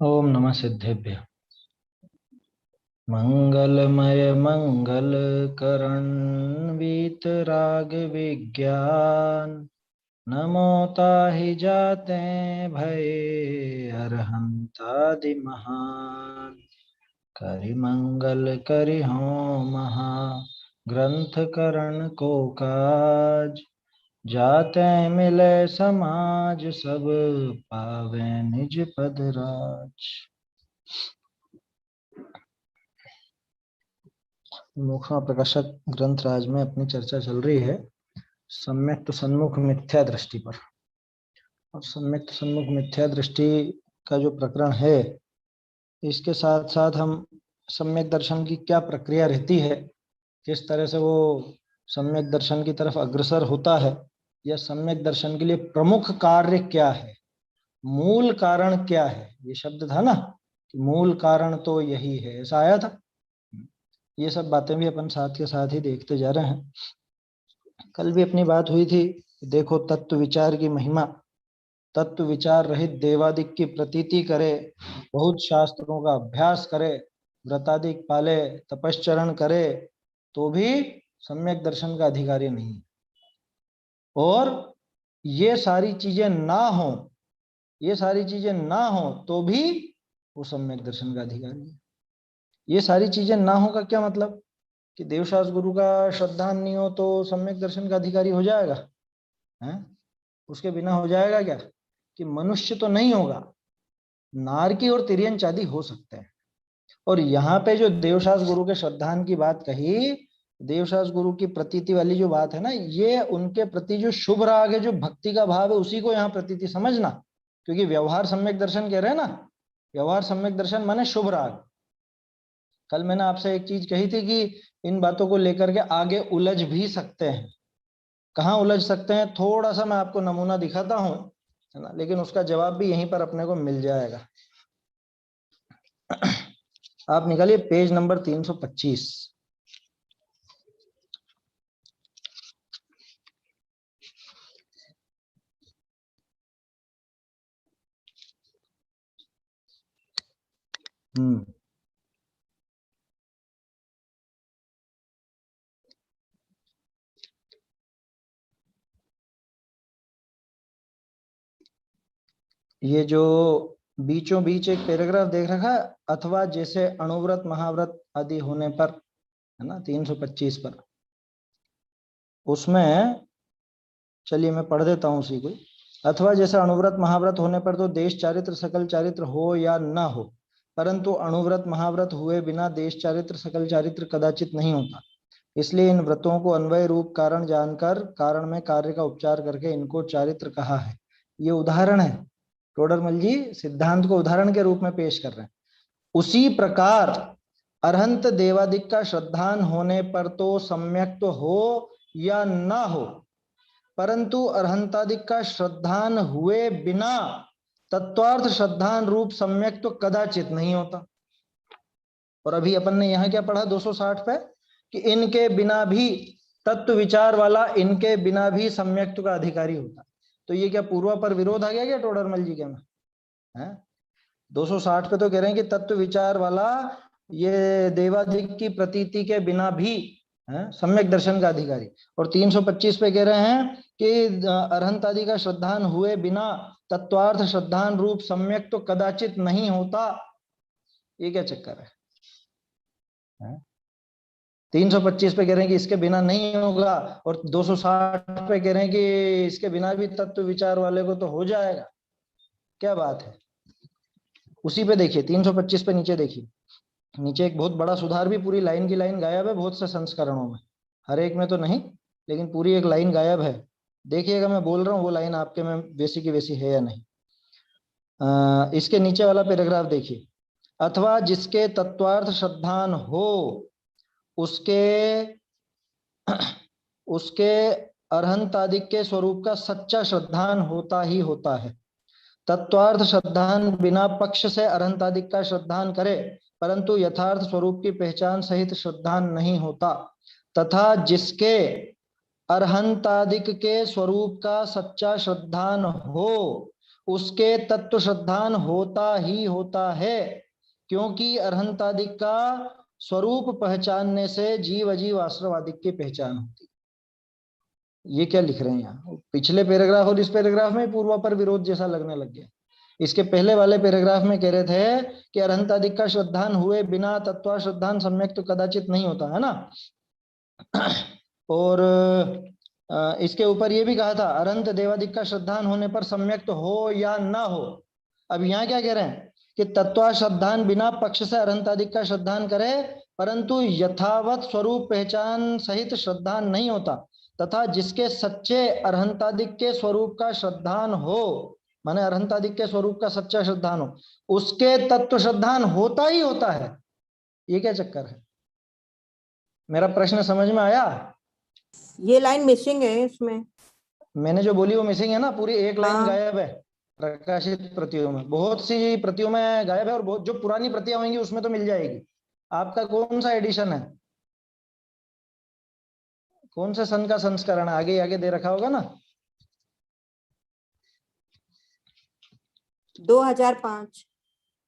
ओम नमः सिद्धेभ्य। मंगलमय मंगल करण वीतराग विज्ञान नमो ताहि जाते भये अरहंतादि महान। करि मंगल करि हो महा ग्रंथ करण को काज। जाते मिले समाज सब पावे निज पद राज। मोखा प्रकाशक ग्रंथ राज में अपनी चर्चा चल रही है सम्यक्त सन्मुख मिथ्या दृष्टि पर। और सम्यक्त सन्मुख मिथ्या दृष्टि का जो प्रकरण है, इसके साथ साथ हम सम्यक दर्शन की क्या प्रक्रिया रहती है, किस तरह से वो सम्यक दर्शन की तरफ अग्रसर होता है, या सम्यक दर्शन के लिए प्रमुख कार्य क्या है, मूल कारण क्या है। ये शब्द था ना कि मूल कारण तो यही है, ऐसा आया था। ये सब बातें भी अपन साथ के साथ ही देखते जा रहे हैं। कल भी अपनी बात हुई थी, देखो तत्व विचार की महिमा। तत्व विचार रहित देवादिक की प्रतीति करे, बहुत शास्त्रों का अभ्यास करे, व्रतादिक पाले, तपश्चरण करे, तो भी सम्यक दर्शन का अधिकारी नहीं है। और ये सारी चीजें ना हो, ये सारी चीजें ना हो तो भी वो सम्यक दर्शन का अधिकारी है। ये सारी चीजें ना हो का क्या मतलब कि देवशास्त्र गुरु का श्रद्धा नहीं हो तो सम्यक दर्शन का अधिकारी हो जाएगा? है, उसके बिना हो जाएगा क्या? कि मनुष्य तो नहीं होगा, नारकी और तिर्यंच आदि हो सकते हैं। और यहाँ पे जो देवशास्त्र गुरु के श्रद्धान की बात कही, देवशास्त्र गुरु की प्रतीति वाली जो बात है ना, ये उनके प्रति जो शुभ राग है, जो भक्ति का भाव है, उसी को यहाँ प्रतीति समझना। क्योंकि व्यवहार सम्यक दर्शन कह रहे हैं ना, व्यवहार सम्यक दर्शन माने शुभ राग। कल मैंने आपसे एक चीज कही थी कि इन बातों को लेकर के आगे उलझ भी सकते हैं। कहाँ उलझ सकते हैं, थोड़ा सा मैं आपको नमूना दिखाता हूं, है ना, लेकिन उसका जवाब भी यहीं पर अपने को मिल जाएगा। आप निकालिए पेज नंबर 325। ये जो बीचों बीच एक पैराग्राफ देख रखा है, अथवा जैसे अणुव्रत महाव्रत आदि होने पर, है ना, 325 पर, उसमें चलिए मैं पढ़ देता हूँ उसी को। अथवा जैसे अणुव्रत महाव्रत होने पर तो देश चारित्र सकल चारित्र हो या न हो, परंतु अणुव्रत महाव्रत हुए बिना देश चारित्र सकल चारित्र कदाचित नहीं होता। इसलिए इन व्रतों को अन्वय रूप कारण जानकर कारण में कार्य का उपचार करके इनको चारित्र कहा है। ये उदाहरण है, टोडरमल जी सिद्धांत को उदाहरण के रूप में पेश कर रहे हैं। उसी प्रकार अरहंत देवादिक का श्रद्धान होने पर तो सम्यक तो हो या ना हो, परंतु अरहंतादिक का श्रद्धान हुए बिना तत्वार्थ श्रद्धान रूप सम्यक तो कदाचित नहीं होता। और अभी अपन ने यहां क्या पढ़ा 260 पे, कि इनके बिना भी तत्व विचार वाला इनके बिना भी सम्यक्त का अधिकारी होता। तो ये क्या पूर्वा पर विरोध आ गया क्या टोडरमल जी के में? है 260 पे तो कह रहे हैं कि तत्व विचार वाला ये देवाधिक की प्रतीति के बिना भी है सम्यक दर्शन का अधिकारी। और 325 पे कह रहे हैं कि अरहंत आदि का श्रद्धान हुए बिना तत्वार्थ श्रद्धान रूप सम्यक तो कदाचित नहीं होता। ये क्या चक्कर है? 325 पे कह रहे हैं कि इसके बिना नहीं होगा, और 260 पे कह रहे हैं कि इसके बिना भी तत्व विचार वाले को तो हो जाएगा। क्या बात है? उसी पे देखिए 325 पे नीचे देखिए, नीचे एक बहुत बड़ा सुधार भी पूरी लाइन की लाइन गायब है बहुत से संस्करणों में, हर एक में तो नहीं, लेकिन पूरी एक लाइन गायब है। देखिएगा मैं बोल रहा हूँ वो लाइन आपके में वैसी की वैसी है या नहीं। इसके नीचे वाला पैराग्राफ देखिए, अथवा जिसके तत्वार्थ श्रद्धान हो उसके उसके अरहंतादिक के स्वरूप का सच्चा श्रद्धान होता ही होता है। तत्वार्थ श्रद्धान बिना पक्ष से अरहंतादिक का श्रद्धान करे, परंतु यथार्थ स्वरूप की पहचान सहित श्रद्धान नहीं होता। तथा जिसके अरहंतादिक के स्वरूप का सच्चा श्रद्धान हो उसके तत्व श्रद्धान होता ही होता है, क्योंकि अरहंतादिक का स्वरूप पहचानने से जीव अजीव आश्रवादिक की पहचान होती। ये क्या लिख रहे हैं यहाँ? पिछले पैराग्राफ और इस पैराग्राफ में पूर्वापर विरोध जैसा लगने लग गया। इसके पहले वाले पैराग्राफ में कह रहे थे कि अरहंतादिक का श्रद्धान हुए बिना तत्वा श्रद्धान सम्यक तो कदाचित नहीं होता है ना। और इसके ऊपर ये भी कहा था अरहंत देवादिक का श्रद्धान होने पर सम्यक तो हो या ना हो। अब यहाँ क्या कह रहे हैं कि तत्वा श्रद्धान बिना पक्ष से अरहंतादिक का श्रद्धान करे, परंतु यथावत स्वरूप पहचान सहित श्रद्धान नहीं होता, तथा जिसके सच्चे अरहंतादिक के स्वरूप का श्रद्धान हो, माने अरहंतादिक के स्वरूप का सच्चा श्रद्धान हो, उसके तत्व श्रद्धान होता ही होता है। ये क्या चक्कर है? मेरा प्रश्न समझ में आया? ये लाइन मिसिंग है इसमें। मैंने जो बोली वो मिसिंग है ना, पूरी एक लाइन गायब है प्रकाशित प्रतियों में। बहुत सी प्रतियों में गायब है, और बहुत जो पुरानी प्रतियां होंगी उसमें तो मिल जाएगी। आपका कौन सा एडिशन है? कौन से सन का संस्करण? आगे आगे दे रखा होगा ना। 2005।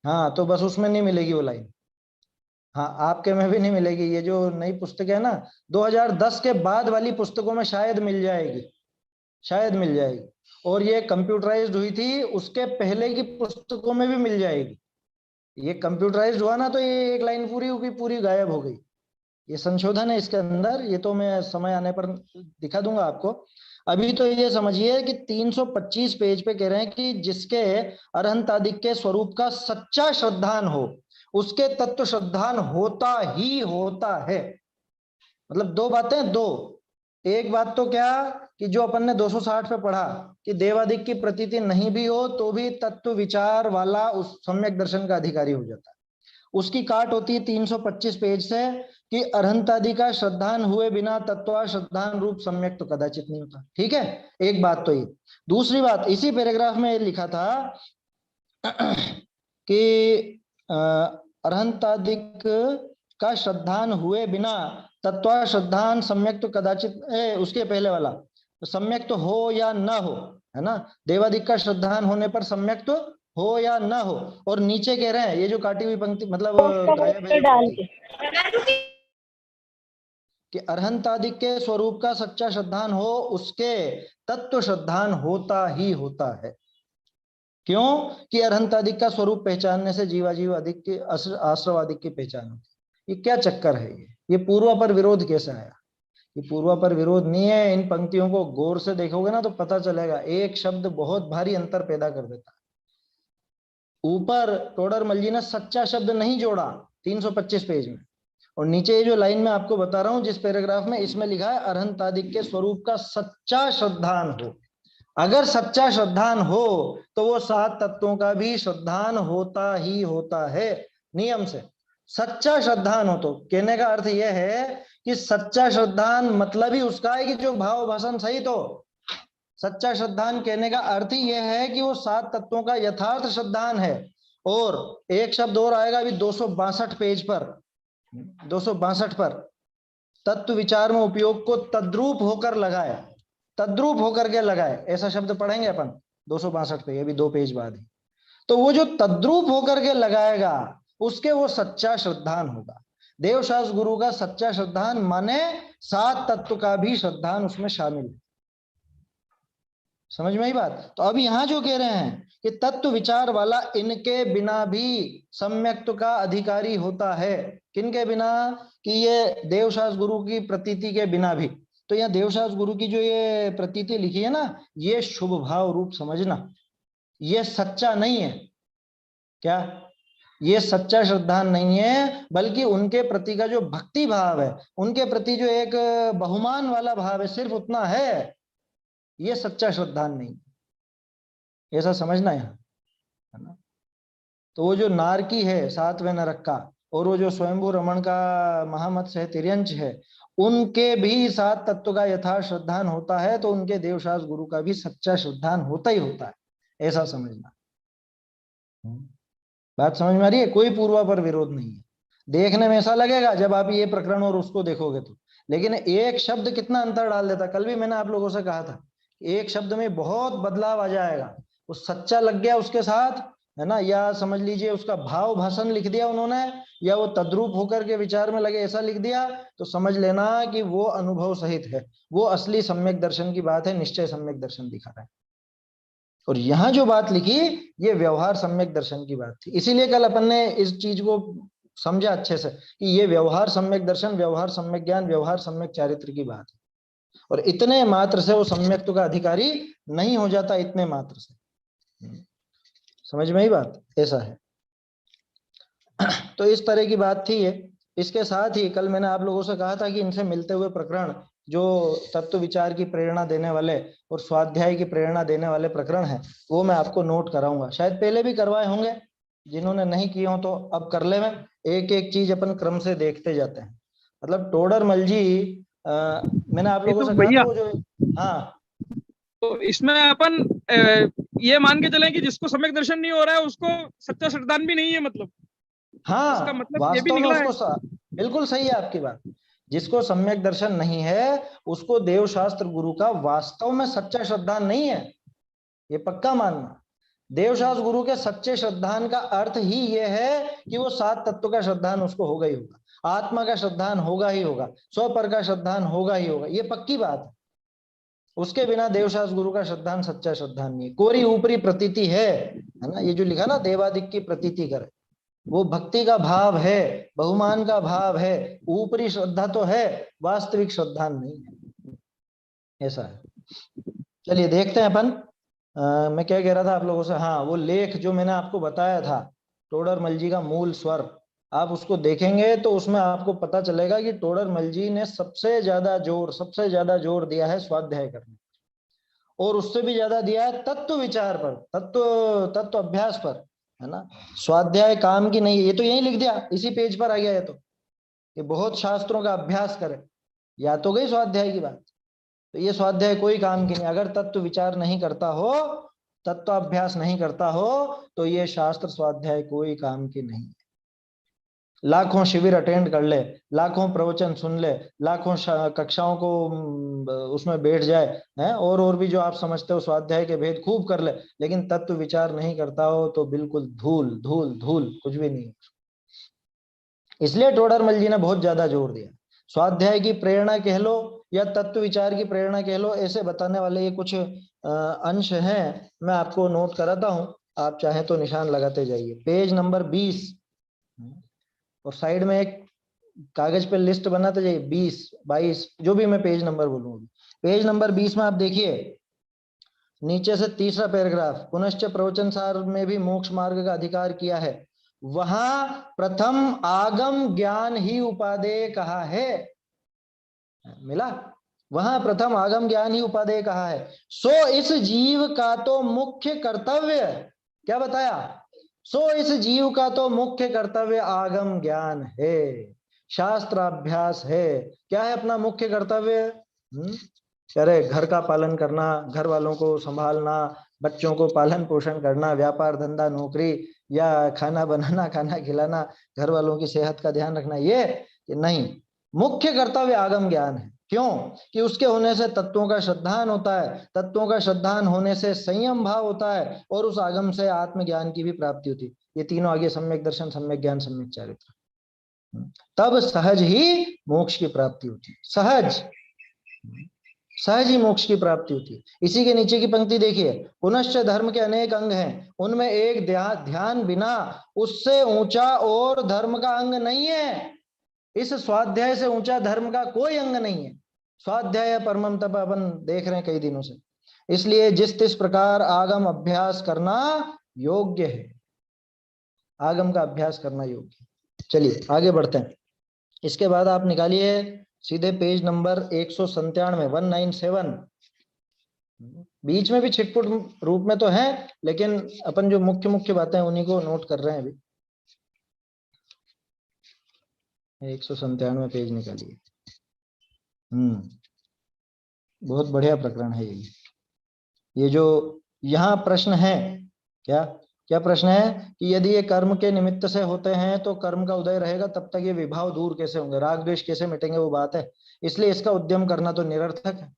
हाँ, तो बस उसमें नहीं मिलेगी वो लाइन। हाँ, आपके में भी नहीं मिलेगी। ये जो नई पुस्तक है ना, 2010 के बाद वाली पुस्तकों में शायद मिल जाएगी, शायद मिल जाएगी। और ये कंप्यूटराइज्ड हुई थी, उसके पहले की पुस्तकों में भी मिल जाएगी। ये कंप्यूटराइज्ड हुआ ना, तो ये एक लाइन पूरी की पूरी गायब हो गई। ये संशोधन है इसके अंदर, ये तो मैं समय आने पर दिखा दूंगा आपको। अभी तो ये समझिए कि 325 पेज पे कह रहे हैं कि जिसके अरहंतादिक के स्वरूप का सच्चा श्रद्धान हो, उसके तत्व श्रद्धान होता ही होता है। मतलब दो बातें, दो। एक बात तो क्या कि जो अपन ने 260 पे पढ़ा कि देवादिक की प्रतीति नहीं भी हो तो भी तत्व विचार वाला उस सम्यक दर्शन का अधिकारी हो जाता है। उसकी काट होती है 325 पेज से कि अरहंतादि का श्रद्धान हुए बिना तत्वा श्रद्धान रूप सम्यक तो कदाचित नहीं होता। ठीक है, एक बात तो ये। दूसरी बात, इसी पैराग्राफ में लिखा था कि अरहंतादिक का श्रद्धान हुए बिना तत्वा श्रद्धान सम्यक तो कदाचित, उसके पहले वाला तो सम्यक तो हो या ना हो, है ना। देवादिक का श्रद्धान होने पर सम्यक तो हो या ना हो। और नीचे कह रहे हैं, ये जो काटी हुई पंक्ति मतलब गायब है डाल के कि अरहंतादिक के स्वरूप का सच्चा श्रद्धान हो, उसके तत्व श्रद्धान होता ही होता है। क्यों? कि अरहंतादिक का स्वरूप पहचानने से जीवाजीव अधिक के आश्रवादिक की पहचान होती। ये क्या चक्कर है? ये पूर्वापर विरोध कैसे आया? ये पूर्वापर विरोध नहीं है। इन पंक्तियों को गौर से देखोगे ना तो पता चलेगा, एक शब्द बहुत भारी अंतर पैदा कर देता है। ऊपर टोडरमल जी ने सच्चा शब्द नहीं जोड़ा 325 पेज में, और नीचे ये जो लाइन में आपको बता रहा हूं जिस पैराग्राफ में, इसमें लिखा है अरहंतादिक के स्वरूप का सच्चा श्रद्धान हो। अगर सच्चा श्रद्धान हो तो वो 7 तत्वों का भी श्रद्धान होता ही होता है नियम से। सच्चा श्रद्धान हो तो कहने का अर्थ यह है कि सच्चा श्रद्धान मतलब ही उसका है कि जो भाव भाषण सहित हो। सच्चा श्रद्धान कहने का अर्थ ही यह है कि वो 7 तत्वों का यथार्थ श्रद्धान है। और एक शब्द और आएगा अभी 262 पेज पर, 262 पर, तत्व विचार में उपयोग को तद्रूप होकर लगाए, तद्रूप होकर के लगाए, ऐसा शब्द पढ़ेंगे अपन 262 पे, अभी 2 पेज बाद ही। तो वो जो तद्रूप होकर के लगाएगा उसके वो सच्चा श्रद्धान होगा। देवशास्त्र गुरु का सच्चा श्रद्धान माने 7 तत्व का भी श्रद्धान उसमें शामिल है। समझ में आई बात? तो अब यहां जो कह रहे हैं कि तत्व विचार वाला इनके बिना भी सम्यक्त्व का अधिकारी होता है। किनके बिना? कि ये देवशास्त्र गुरु की प्रतीति के बिना भी। तो यहाँ देवशास्त्र गुरु की जो ये प्रतीति लिखी है ना, ये शुभ भाव रूप समझना, ये सच्चा नहीं है। क्या? ये सच्चा श्रद्धान नहीं है, बल्कि उनके प्रति का जो भक्ति भाव है, उनके प्रति जो एक बहुमान वाला भाव है, सिर्फ उतना है। ये सच्चा श्रद्धान नहीं, ऐसा समझना यहाँ, है ना। तो वो जो नारकी है 7वें नरक का, और वो जो स्वयंभू रमण का महामत्स्य है, तिर्यंच है, उनके भी 7 तत्व का यथार्थ श्रद्धान होता है, तो उनके देवशास्त्र गुरु का भी सच्चा श्रद्धान होता ही होता है, ऐसा समझना। बात समझ में आ रही है? कोई पूर्वापर विरोध नहीं है। देखने में ऐसा लगेगा जब आप ये प्रकरण और उसको देखोगे तो, लेकिन एक शब्द कितना अंतर डाल देता। कल भी मैंने आप लोगों से कहा था, एक शब्द में बहुत बदलाव आ जाएगा। वो सच्चा लग गया उसके साथ, है ना, या समझ लीजिए उसका भाव भाषण लिख दिया उन्होंने, या वो तद्रूप होकर के विचार में लगे ऐसा लिख दिया, तो समझ लेना कि वो अनुभव सहित है, वो असली सम्यक दर्शन की बात है, निश्चय सम्यक दर्शन दिखा रहा है। और यहां जो बात लिखी ये व्यवहार सम्यक दर्शन की बात थी। इसीलिए कल अपन ने इस चीज को समझा अच्छे से कि ये व्यवहार सम्यक दर्शन, व्यवहार सम्यक ज्ञान, व्यवहार सम्यक चारित्र की बात है। और इतने मात्र से वो सम्यक्त्व का अधिकारी नहीं हो जाता, इतने मात्र से। समझ में ही बात, ऐसा है। तो इस तरह की बात थी ये। इसके साथ ही कल मैंने आप लोगों से कहा था कि इनसे मिलते हुए प्रकरण जो तत्व विचार की प्रेरणा देने वाले और स्वाध्याय की प्रेरणा देने वाले प्रकरण है, वो मैं आपको नोट कराऊंगा। शायद पहले भी करवाए होंगे, जिन्होंने नहीं किए हो तो अब कर ले। मैं एक एक चीज अपन क्रम से देखते जाते हैं। मतलब टोडरमल जी, मैंने आप ये लोगों तो से कहा था भैया, वो जो, हाँ तो इसमें अपन ये मान के चलें कि जिसको सम्यक दर्शन नहीं हो रहा है उसको सच्चा श्रद्धान भी नहीं है, मतलब इसका हाँ, मतलब ये भी वास्तव में निकला है। उसको बिल्कुल सही है आपकी बात। जिसको सम्यक दर्शन नहीं है उसको देवशास्त्र गुरु का वास्तव में सच्चा श्रद्धान नहीं है, ये पक्का मानना। देवशास्त्र गुरु के सच्चे श्रद्धान का अर्थ ही ये है कि वो सात तत्व का श्रद्धान उसको होगा ही होगा, आत्मा का श्रद्धान होगा ही होगा, स्वपर का श्रद्धान होगा ही होगा, ये पक्की बात है। उसके बिना देवशास्त्र गुरु का श्रद्धान सच्चा श्रद्धान नहीं है। कोरी ऊपरी प्रतीति है ना, ये जो लिखा ना देवादिक की प्रतीति करे, वो भक्ति का भाव है, बहुमान का भाव है, ऊपरी श्रद्धा तो है, वास्तविक श्रद्धान नहीं है, ऐसा है। चलिए देखते हैं अपन। मैं क्या कह रहा था आप लोगों से, हाँ वो लेख जो मैंने आपको बताया था टोडरमल जी का मूल स्वर, आप उसको देखेंगे तो उसमें आपको पता चलेगा कि टोडरमल जी ने सबसे ज्यादा जोर दिया है स्वाध्याय करने, और उससे भी ज्यादा दिया है तत्व विचार पर, तत्व अभ्यास पर, है ना। स्वाध्याय काम की नहीं है, ये तो यही लिख दिया, इसी पेज पर आ गया है तो, कि बहुत शास्त्रों का अभ्यास करे, या तो गई स्वाध्याय की बात। तो ये स्वाध्याय कोई काम की नहीं, अगर तत्व विचार नहीं करता हो, तत्वाभ्यास नहीं करता हो, तो ये शास्त्र स्वाध्याय कोई काम की नहीं। लाखों शिविर अटेंड कर ले, लाखों प्रवचन सुन ले, लाखों कक्षाओं को उसमें बैठ जाए, हैं, और भी जो आप समझते हो स्वाध्याय के भेद खूब कर ले, लेकिन तत्व विचार नहीं करता हो तो बिल्कुल धूल धूल धूल, कुछ भी नहीं। इसलिए टोडरमल जी ने बहुत ज्यादा जोर दिया। स्वाध्याय की प्रेरणा कह लो या तत्व विचार की प्रेरणा कह लो, ऐसे बताने वाले ये कुछ अंश हैं, मैं आपको नोट कराता हूं, आप चाहे तो निशान लगाते जाइए। पेज नंबर 20, और साइड में एक कागज पे लिस्ट बनाते जाइए, 20 22 जो भी मैं पेज नंबर बोलूंगी। पेज नंबर 20 में आप देखिए नीचे से तीसरा पैराग्राफ, पुनश्च प्रवचन सार में भी मोक्ष मार्ग का अधिकार किया है, वहां प्रथम आगम ज्ञान ही उपादेय कहा है, मिला, वहां प्रथम आगम ज्ञान ही उपादेय कहा है। सो इस जीव का तो मुख्य कर्तव्य, क्या बताया, सो इस जीव का तो मुख्य कर्तव्य आगम ज्ञान है, शास्त्राभ्यास है। क्या है अपना मुख्य कर्तव्य? अरे घर का पालन करना, घर वालों को संभालना, बच्चों को पालन पोषण करना, व्यापार धंधा नौकरी, या खाना बनाना, खाना खिलाना, घर वालों की सेहत का ध्यान रखना, ये नहीं। मुख्य कर्तव्य आगम ज्ञान है। क्यों? कि उसके होने से तत्वों का श्रद्धान होता है, तत्वों का श्रद्धान होने से संयम भाव होता है, और उस आगम से आत्मज्ञान की भी प्राप्ति होती है। ये तीनों आगे सम्यक दर्शन, सम्यक ज्ञान, सम्यक चारित्र, तब सहज ही मोक्ष की प्राप्ति होती है। सहज ही मोक्ष की प्राप्ति होती है। इसी के नीचे की पंक्ति देखिए, पुनश्च धर्म के अनेक अंग हैं, उनमें एक ध्यान बिना उससे ऊंचा और धर्म का अंग नहीं है। इस स्वाध्याय से ऊंचा धर्म का कोई अंग नहीं है। स्वाध्याय परमम तप अपन देख रहे हैं कई दिनों से, इसलिए जिस तिस प्रकार आगम अभ्यास करना योग्य है, आगम का अभ्यास करना योग्य है। चलिए आगे बढ़ते हैं। इसके बाद आप निकालिए सीधे पेज नंबर 197, 197। बीच में भी छिटपुट रूप में तो है, लेकिन अपन जो मुख्य मुख्य बातें उन्हीं को नोट कर रहे हैं अभी। 197 पेज निकालिए। बहुत बढ़िया प्रकरण है ये जो यहाँ प्रश्न है, क्या क्या प्रश्न है कि यदि ये कर्म के निमित्त से होते हैं तो कर्म का उदय रहेगा, तब तक ये विभाव दूर कैसे होंगे, राग द्वेष कैसे मिटेंगे, वो बात है। इसलिए इसका उद्यम करना तो निरर्थक है।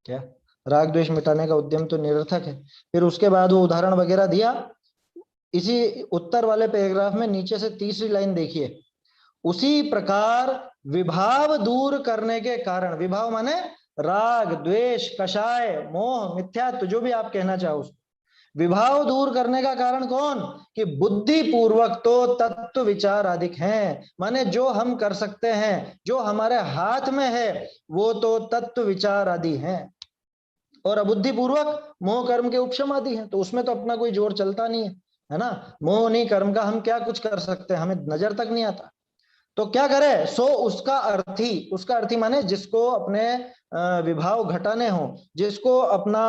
क्या राग द्वेष मिटाने का उद्यम तो निरर्थक है। फिर उसके बाद वो उदाहरण वगैरह दिया। इसी उत्तर वाले पैराग्राफ में नीचे से तीसरी लाइन देखिए, उसी प्रकार विभाव दूर करने के कारण, विभाव माने राग द्वेष कषाय मोह मिथ्यात्व जो भी आप कहना चाहो उसको, विभाव दूर करने का कारण कौन, कि बुद्धि पूर्वक तो तत्व विचार अधिक हैं, माने जो हम कर सकते हैं, जो हमारे हाथ में है वो तो तत्व विचार आदि हैं, और अबुद्धि पूर्वक मोह कर्म के उपशम आदि हैं, तो उसमें तो अपना कोई जोर चलता नहीं है ना। मोह नहीं कर्म का हम क्या कुछ कर सकते हैं, हमें नजर तक नहीं आता। तो क्या करे, सो उसका अर्थी माने जिसको अपने विभाव घटाने हो, जिसको अपना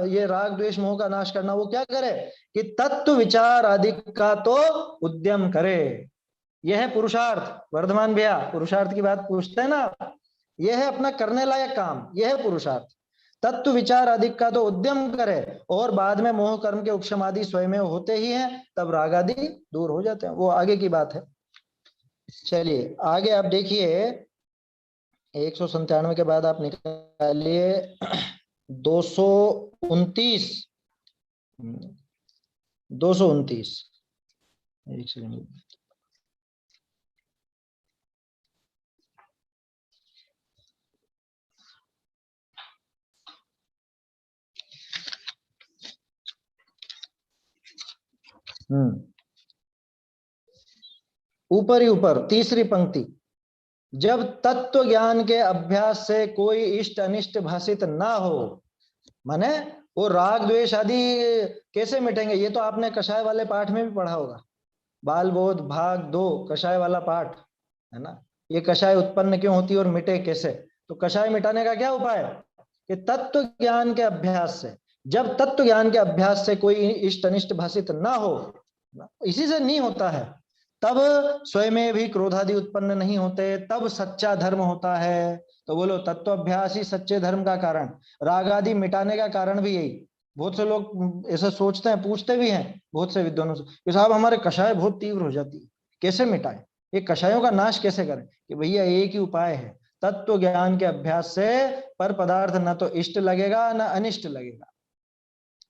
ये राग द्वेष मोह का नाश करना, वो क्या करे कि तत्व विचार आदि का तो उद्यम करे। यह है पुरुषार्थ। वर्धमान भैया पुरुषार्थ की बात पूछते हैं ना, यह है अपना करने लायक काम, यह है पुरुषार्थ। तत्व विचार आदि का तो उद्यम करे, और बाद में मोह कर्म के उपशम आदि स्वयं होते ही हैं, तब राग आदि दूर हो जाते हैं, वो आगे की बात है। चलिए आगे आप देखिए, 197 के बाद आप निकालिए 229। 229 एक सेकंड। ऊपर ही ऊपर तीसरी पंक्ति, जब तत्व ज्ञान के अभ्यास से कोई इष्ट अनिष्ट भाषित ना हो, माने वो राग द्वेष आदि कैसे मिटेंगे, ये तो आपने कषाय वाले पाठ में भी पढ़ा होगा, बाल बोध भाग 2 कषाय वाला पाठ है ना। ये कषाय उत्पन्न क्यों होती है और मिटे कैसे, तो कषाय मिटाने का क्या उपाय है कि तत्व ज्ञान के अभ्यास से, जब तत्व ज्ञान के अभ्यास से कोई इष्ट अनिष्ट भाषित ना हो, इसी से नहीं होता है, तब स्वयं में भी क्रोधादि उत्पन्न नहीं होते, तब सच्चा धर्म होता है। तो बोलो तत्वाभ्यास ही सच्चे धर्म का कारण, राग आदि मिटाने का कारण भी यही। बहुत से लोग ऐसा सोचते हैं, पूछते भी हैं बहुत से विद्वानों से कि साहब हमारे कषाय बहुत तीव्र हो जाती है, कैसे मिटाएं, ये कषायों का नाश कैसे करें, कि भैया एक ही उपाय है, तत्व ज्ञान के अभ्यास से पर पदार्थ न तो इष्ट लगेगा न अनिष्ट लगेगा,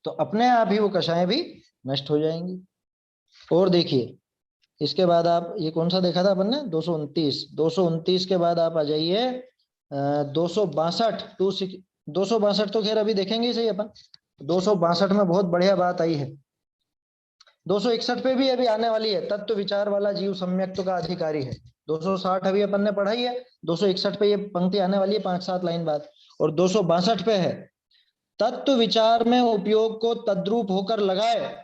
तो अपने आप ही वो कषाय भी नष्ट हो जाएंगी। और देखिए इसके बाद आप, ये कौन सा देखा था अपन ने, 229। 229 के बाद आप आ जाइए 262। 262 तो खैर अभी देखेंगे सही अपन। 262 में बहुत बढ़िया बात आई है। 261 पे भी अभी आने वाली है, तत्व विचार वाला जीव सम्यक्त्व का अधिकारी है। 260 अभी अपन ने पढ़ाई है, 261 पे ये पंक्ति आने वाली है 5-7 लाइन बाद। और 262 पे है, तत्व विचार में उपयोग को तद्रूप होकर लगाए,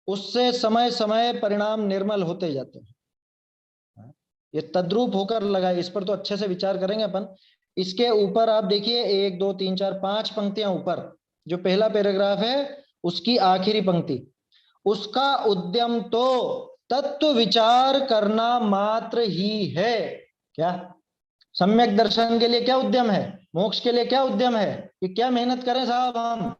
उससे समय समय परिणाम निर्मल होते जाते हैं। ये तद्रूप होकर लगाए, इस पर तो अच्छे से विचार करेंगे अपन। इसके ऊपर आप देखिए 1 2 3 4 5 पंक्तियां ऊपर, जो पहला पैराग्राफ है उसकी आखिरी पंक्ति, उसका उद्यम तो तत्व विचार करना मात्र ही है। क्या सम्यक दर्शन के लिए क्या उद्यम है, मोक्ष के लिए क्या उद्यम है, कि क्या मेहनत करें साहब हम,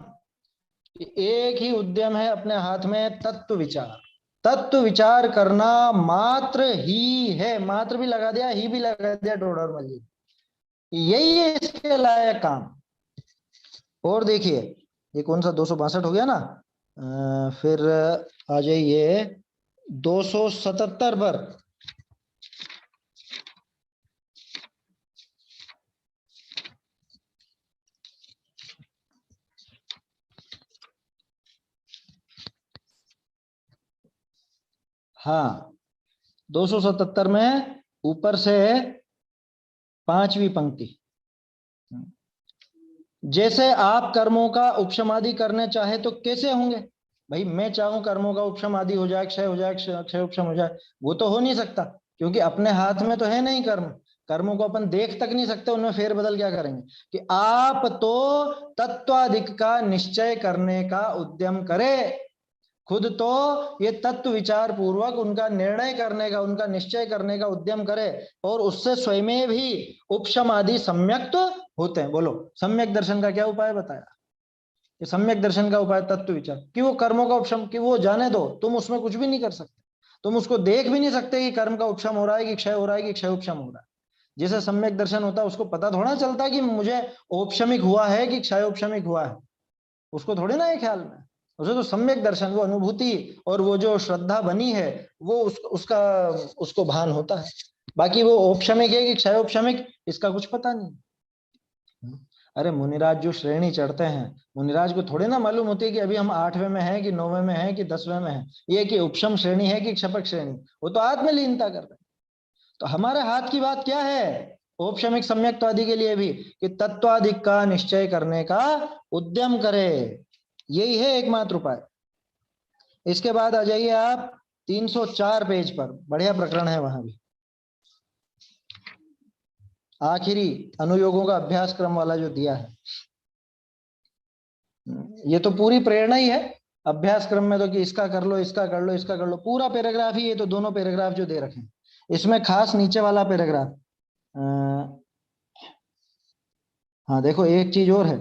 एक ही उद्यम है अपने हाथ में, तत्व विचार। तत्व विचार करना मात्र ही है, मात्र भी लगा दिया, ही भी लगा दिया, डोडर मल्ली, यही है इसके लायक काम। और देखिए ये कौन सा 262 हो गया ना, फिर आ जाइए 277 पर। हाँ 277 में ऊपर से 5वीं पंक्ति, जैसे आप कर्मों का उपशमादि करने चाहे तो कैसे होंगे। भाई मैं चाहूं कर्मों का उपशम आदि हो जाए, क्षय हो जाए, क्षय उपशम हो जाए, वो तो हो नहीं सकता, क्योंकि अपने हाथ में तो है नहीं कर्म, कर्मों को अपन देख तक नहीं सकते, उनमें फेर बदल क्या करेंगे, कि आप तो तत्वाधिक का निश्चय करने का उद्यम करे, खुद तो ये तत्व विचार पूर्वक उनका निर्णय करने का, उनका निश्चय करने का उद्यम करे, और उससे स्वयं भी उपशम आदि सम्यक तो होते हैं। बोलो सम्यक दर्शन का क्या उपाय बताया, ये सम्यक दर्शन का उपाय तत्व विचार, कि वो कर्मों का उपशम, कि वो जाने दो, तुम उसमें कुछ भी नहीं कर सकते, तुम उसको देख भी नहीं सकते कि कर्म का उपशम हो रहा है कि क्षय हो रहा है कि क्षय उपशम हो रहा है, जिसे सम्यक दर्शन होता है उसको पता थोड़ा चलता कि मुझे औपशमिक हुआ है कि क्षयोपशमिक हुआ है, उसको थोड़ी ना ये ख्याल में। उसे तो सम्यक दर्शन, वो अनुभूति और वो जो श्रद्धा बनी है वो उसका उसको भान होता है। बाकी वो औपशमिक है कि क्षयोपशमिक, इसका कुछ पता नहीं। अरे मुनिराज जो श्रेणी चढ़ते हैं, मुनिराज को थोड़े ना मालूम होती है कि अभी हम 8वें में हैं कि 9वें में हैं कि 10वें में हैं, ये कि उपशम श्रेणी है कि क्षपक श्रेणी, वो तो आत्मलीनता कर रहे हैं। तो हमारे हाथ की बात क्या है औपशमिक सम्यक आदि के लिए भी, कि तत्वाधिक का निश्चय करने का उद्यम करे, यही है एकमात्र उपाय। इसके बाद आ जाइए आप 304 पेज पर, बढ़िया प्रकरण है वहां भी, आखिरी अनुयोगों का अभ्यास क्रम वाला जो दिया है। ये तो पूरी प्रेरणा ही है अभ्यास क्रम में, तो कि इसका कर लो, इसका कर लो, इसका कर लो, पूरा पैराग्राफ ही, ये तो दोनों पैराग्राफ जो दे रखे हैं। इसमें खास नीचे वाला पैराग्राफ, हाँ देखो एक चीज और है,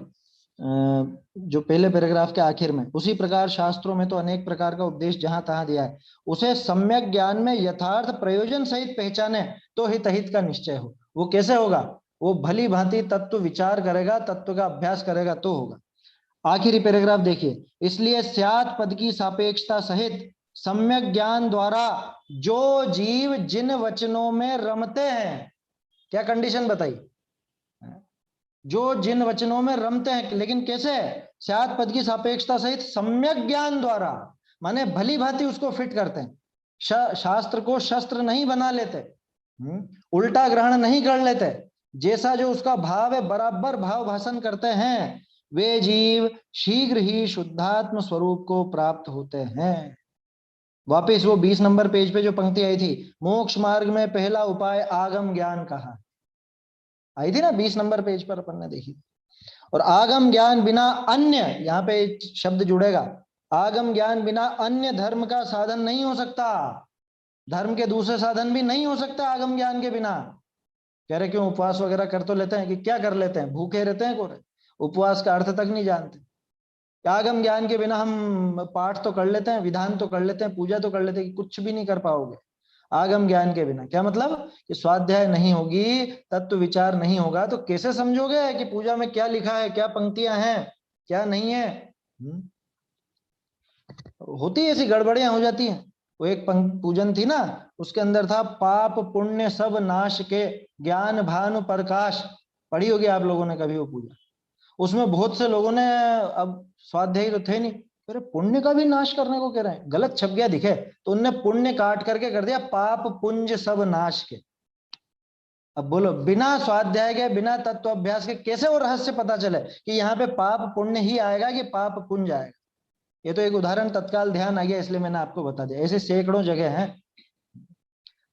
जो पहले पैराग्राफ के आखिर में, उसी प्रकार शास्त्रों में तो अनेक प्रकार का उपदेश जहां तहां दिया है, उसे सम्यक ज्ञान में यथार्थ प्रयोजन सहित पहचाने तो हितहित का निश्चय हो। वो कैसे होगा? वो भली भांति तत्व विचार करेगा, तत्व का अभ्यास करेगा तो होगा। आखिरी पैराग्राफ देखिए, इसलिए स्यात् पद की सापेक्षता सहित सम्यक ज्ञान द्वारा जो जीव जिन वचनों में रमते हैं, क्या कंडीशन बताई? जो जिन वचनों में रमते हैं, लेकिन कैसे? स्यात् पद की सापेक्षता सहित सम्यक ज्ञान द्वारा, माने भली भांति उसको फिट करते हैं, शास्त्र को शस्त्र नहीं बना लेते, उल्टा ग्रहण नहीं कर लेते, जैसा जो उसका भाव है बराबर भाव भाषण करते हैं, वे जीव शीघ्र ही शुद्धात्म स्वरूप को प्राप्त होते हैं। वापिस वो 20 नंबर पेज पे जो पंक्ति आई थी, मोक्ष मार्ग में पहला उपाय आगम ज्ञान कहा, आई थी ना 20 नंबर पेज पर अपन ने देखी। और आगम ज्ञान बिना अन्य, यहाँ पे शब्द जुड़ेगा, आगम ज्ञान बिना अन्य धर्म का साधन नहीं हो सकता, धर्म के दूसरे साधन भी नहीं हो सकता आगम ज्ञान के बिना। कह रहे क्यों? उपवास वगैरह कर तो लेते हैं, कि क्या कर लेते हैं? भूखे रहते हैं कोरे, उपवास का अर्थ तक नहीं जानते। आगम ज्ञान के बिना हम पाठ तो कर लेते हैं, विधान तो कर लेते हैं, पूजा तो कर लेते हैं, कि कुछ भी नहीं कर पाओगे आगम ज्ञान के बिना। क्या मतलब? कि स्वाध्याय नहीं होगी, तत्व विचार नहीं होगा, तो कैसे समझोगे कि पूजा में क्या लिखा है, क्या पंक्तियां हैं, क्या नहीं है? होती ऐसी गड़बड़ियां हो जाती हैं। वो एक पूजन थी ना, उसके अंदर था पाप पुण्य सब नाश के ज्ञान भानु प्रकाश, पढ़ी होगी आप लोगों ने कभी वो पूजा। उसमें बहुत से लोगों ने, अब स्वाध्यायी तो थे नहीं, अरे पुण्य का भी नाश करने को कह रहे हैं, गलत छप गया दिखे, तो उनने पुण्य काट करके कर दिया पाप पुंज सब नाश के। अब बोलो बिना स्वाध्याय के, बिना तत्व अभ्यास के कैसे वो रहस्य पता चले कि यहाँ पे पाप पुण्य ही आएगा कि पाप पुंज आएगा? ये तो एक उदाहरण तत्काल ध्यान आ गया, इसलिए मैंने आपको बता दिया, ऐसे सैकड़ों जगह हैं।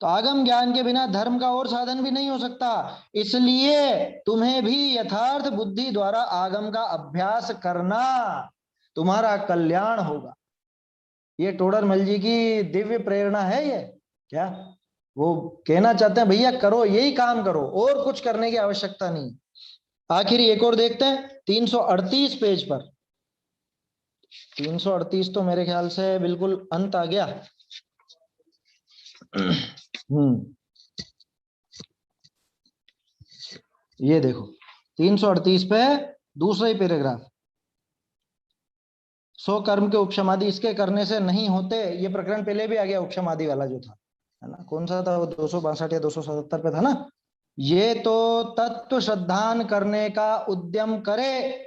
तो आगम ज्ञान के बिना धर्म का और साधन भी नहीं हो सकता, इसलिए तुम्हें भी यथार्थ बुद्धि द्वारा आगम का अभ्यास करना, तुम्हारा कल्याण होगा। ये टोडरमल जी की दिव्य प्रेरणा है ये। क्या वो कहना चाहते हैं? भैया करो, यही काम करो, और कुछ करने की आवश्यकता नहीं। आखिरी एक और देखते हैं 338 पेज पर। 338 तो मेरे ख्याल से बिल्कुल अंत आ गया। ये देखो 338 पे दूसरा ही पैराग्राफ, सो कर्म के उपशमादि इसके करने से नहीं होते। ये प्रकरण पहले भी आ गया, उपशमादि वाला जो था, है ना, कौन सा था वो, 262 या 277 पे था ना। ये तो तत्व श्रद्धान करने का उद्यम करे,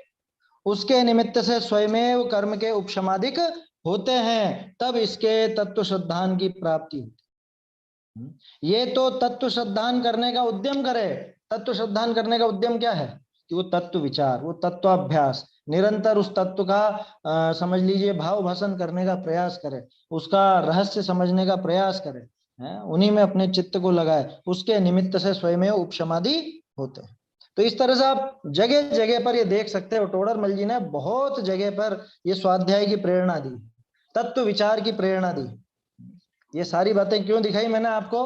उसके निमित्त से स्वयमेव कर्म के उपशमादिक होते हैं, तब इसके तत्व श्रद्धान की प्राप्ति होती। ये तो तत्व श्रद्धान करने का उद्यम करे। तत्व श्रद्धान करने का उद्यम क्या है? कि वो तत्व विचार, वो तत्वाभ्यास, निरंतर उस तत्व का समझ लीजिए भाव भाषण करने का प्रयास करे, उसका रहस्य समझने का प्रयास करे, उन्हीं में अपने चित्त को लगाए, उसके निमित्त से स्वयं उपशमादि होते हैं। तो इस तरह से आप जगह जगह पर ये देख सकते हो, टोडरमल जी ने बहुत जगह पर ये स्वाध्याय की प्रेरणा दी, तत्व विचार की प्रेरणा दी। ये सारी बातें क्यों दिखाई मैंने आपको?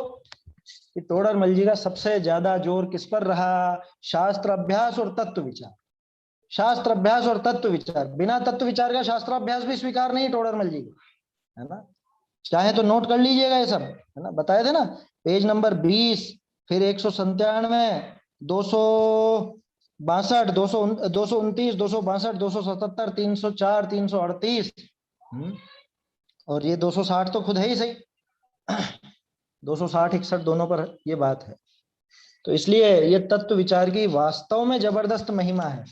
कि टोडरमल जी का सबसे ज्यादा जोर किस पर रहा? शास्त्र अभ्यास और तत्व विचार। शास्त्र अभ्यास और तत्व विचार, बिना तत्व विचार का शास्त्र अभ्यास भी स्वीकार नहीं टोडरमल जी को, है ना। चाहे तो नोट कर लीजिएगा ये सब, है ना, बताए थे ना, पेज नंबर 20, फिर 197, 262, 229, 262, 277, 304, 338, और ये 260 तो खुद है ही सही। 260, 61 दोनों पर ये बात है। तो इसलिए ये तत्व विचार की वास्तव में जबरदस्त महिमा है।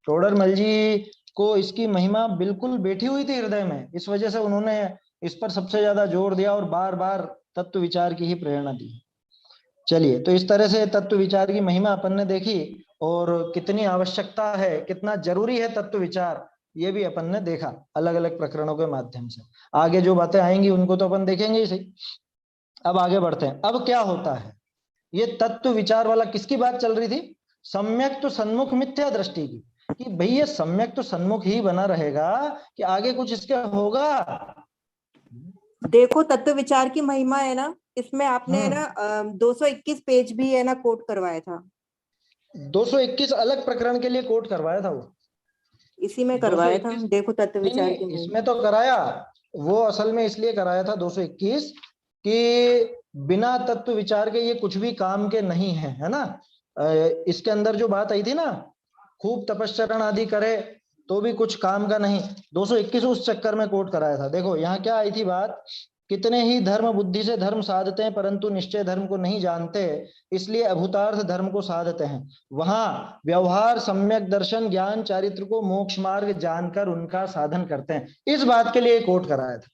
टोडरमल जी को इसकी महिमा बिल्कुल बैठी हुई थी हृदय में, इस वजह से उन्होंने इस पर सबसे ज्यादा जोर दिया और बार बार तत्व विचार की ही प्रेरणा दी। चलिए, तो इस तरह से तत्व विचार की महिमा अपन ने देखी, और कितनी आवश्यकता है, कितना जरूरी है तत्व विचार, ये भी अपन ने देखा अलग अलग प्रकरणों के माध्यम से। आगे जो बातें आएंगी उनको तो अपन देखेंगे ही सही। अब आगे बढ़ते हैं। अब क्या होता है, ये तत्व विचार वाला किसकी बात चल रही थी? सम्यक तो सन्मुख मिथ्या दृष्टि की, कि भाई ये सम्यक तो सन्मुख ही बना रहेगा कि आगे कुछ इसके होगा। देखो तत्व विचार की महिमा है ना, इसमें आपने है ना 221 पेज भी है ना कोट करवाया था। 221 अलग प्रकरण के लिए कोट करवाया था, वो इसी में करवाया था। 221 देखो तत्व विचार की महिमा इसमें तो कराया, वो असल में इसलिए कराया था 221 कि बिना तत्व विचार के ये कुछ भी काम के नहीं है, है ना। इसके अंदर जो बात आई थी ना, खूब तपश्चरण आदि करे तो भी कुछ काम का नहीं, 221 उस चक्कर में कोट कराया था। देखो यहाँ क्या आई थी बात, कितने ही धर्म बुद्धि से धर्म साधते हैं परंतु निश्चय धर्म को नहीं जानते, इसलिए अभूतार्थ धर्म को साधते हैं। वहां व्यवहार सम्यक दर्शन ज्ञान चारित्र को मोक्ष मार्ग जानकर उनका साधन करते हैं, इस बात के लिए कोट कराया था।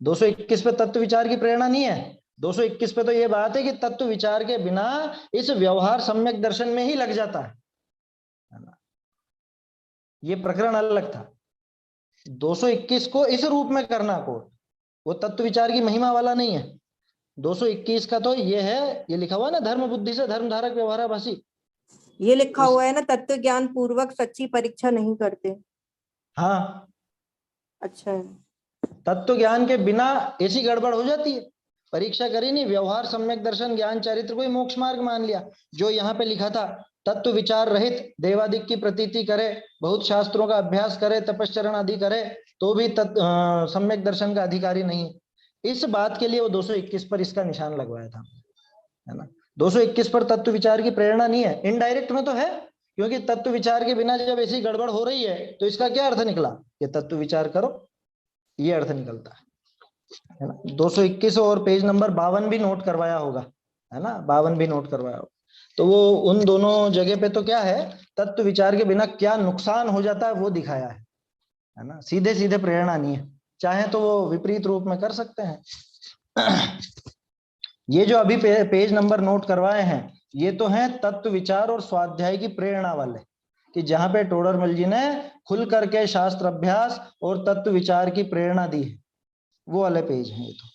221 पे तत्व विचार की प्रेरणा नहीं है, 221 पे तो ये बात है कि तत्व विचार के बिना इस व्यवहार सम्यक दर्शन में ही लग जाता है ना। ये प्रकरण अलग था। 221 को इस रूप में करना कोट, वो तत्व विचार की महिमा वाला नहीं है। 221 का तो ये है, ये लिखा हुआ है ना, धर्म बुद्धि से धर्म धारक व्यवहाराभासी, ये लिखा हुआ है ना, तत्व ज्ञान पूर्वक सच्ची परीक्षा नहीं करते। हाँ, अच्छा है। तत्व ज्ञान के बिना ऐसी गड़बड़ हो जाती है, परीक्षा करी नहीं, व्यवहार सम्यक दर्शन ज्ञान चारित्र को ही मोक्ष मार्ग मान लिया। जो यहाँ पे लिखा था, तत्व विचार रहित देवादिक की प्रतीति करे, बहुत शास्त्रों का अभ्यास करे, तपश्चरण आदि करे, तो भी सम्यक दर्शन का अधिकारी नहीं। इस बात के लिए वो 221 पर इसका निशान लगवाया था, है ना। 221 पर तत्व विचार की प्रेरणा नहीं है, इनडायरेक्ट में तो है, क्योंकि तत्व विचार के बिना जब ऐसी गड़बड़ हो रही है तो इसका क्या अर्थ निकला, ये तत्व विचार करो, ये अर्थ निकलता है ना। 221 और पेज नंबर 52 भी नोट करवाया होगा, है ना, 52 भी नोट करवाया होगा। तो वो उन दोनों जगह पे तो क्या है, तत्व विचार के बिना क्या नुकसान हो जाता है वो दिखाया है ना। सीधे सीधे प्रेरणा नहीं है, चाहे तो वो विपरीत रूप में कर सकते हैं। ये जो अभी पेज नंबर नोट करवाए हैं, ये तो हैं तत्व विचार और स्वाध्याय की प्रेरणा वाले, कि जहां पे टोडरमल जी ने खुल करके शास्त्र अभ्यास और तत्व विचार की प्रेरणा दी है, वो वाले पेज हैं ये तो।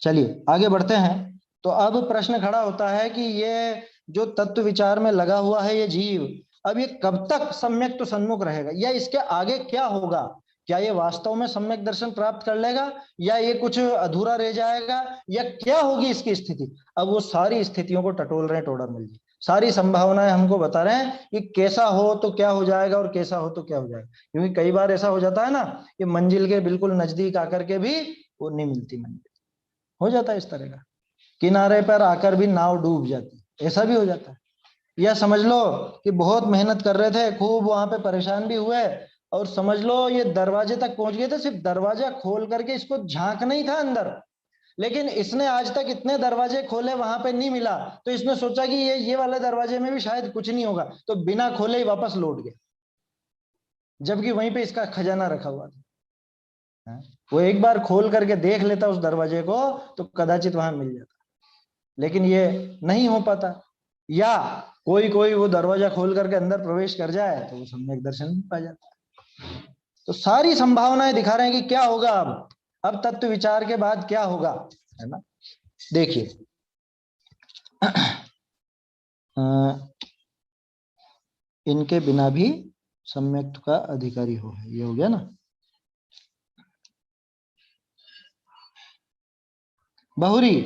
चलिए आगे बढ़ते हैं। तो अब प्रश्न खड़ा होता है कि ये जो तत्व विचार में लगा हुआ है ये जीव, अब ये कब तक सम्यक तो सन्मुख रहेगा, या इसके आगे क्या होगा, क्या ये वास्तव में सम्यक दर्शन प्राप्त कर लेगा, या ये कुछ अधूरा रह जाएगा, या क्या होगी इसकी स्थिति। अब वो सारी स्थितियों को टटोल रहे हैं टोडरमल जी, सारी संभावनाएं हमको बता रहे हैं कि कैसा हो तो क्या हो जाएगा और कैसा हो तो क्या हो जाएगा। क्योंकि कई बार ऐसा हो जाता है ना कि मंजिल के बिल्कुल नजदीक आकर के भी वो नहीं मिलती मंजिल, हो जाता है इस तरह का, किनारे पर आकर भी नाव डूब जाती, ऐसा भी हो जाता है। या समझ लो कि बहुत मेहनत कर रहे थे, खूब वहां पे परेशान भी हुए, और समझ लो ये दरवाजे तक पहुंच गए थे, सिर्फ दरवाजा खोल करके इसको झांकना ही था अंदर, लेकिन इसने आज तक इतने दरवाजे खोले वहां पे नहीं मिला, तो इसने सोचा कि ये वाले दरवाजे में भी शायद कुछ नहीं होगा, तो बिना खोले ही वापस लौट गया, जबकि वहीं पे इसका खजाना रखा हुआ था। वो एक बार खोल करके देख लेता उस दरवाजे को तो कदाचित वहां मिल जाता, लेकिन ये नहीं हो पाता। या कोई कोई वो दरवाजा खोल करके अंदर प्रवेश कर जाए तो वो सम्यक दर्शन नहीं पा जाता। तो सारी संभावनाएं दिखा रहे हैं कि क्या होगा, अब तत्व विचार के बाद क्या होगा, है ना। देखिए इनके बिना भी सम्यक का अधिकारी हो, ये हो गया ना। बहुरी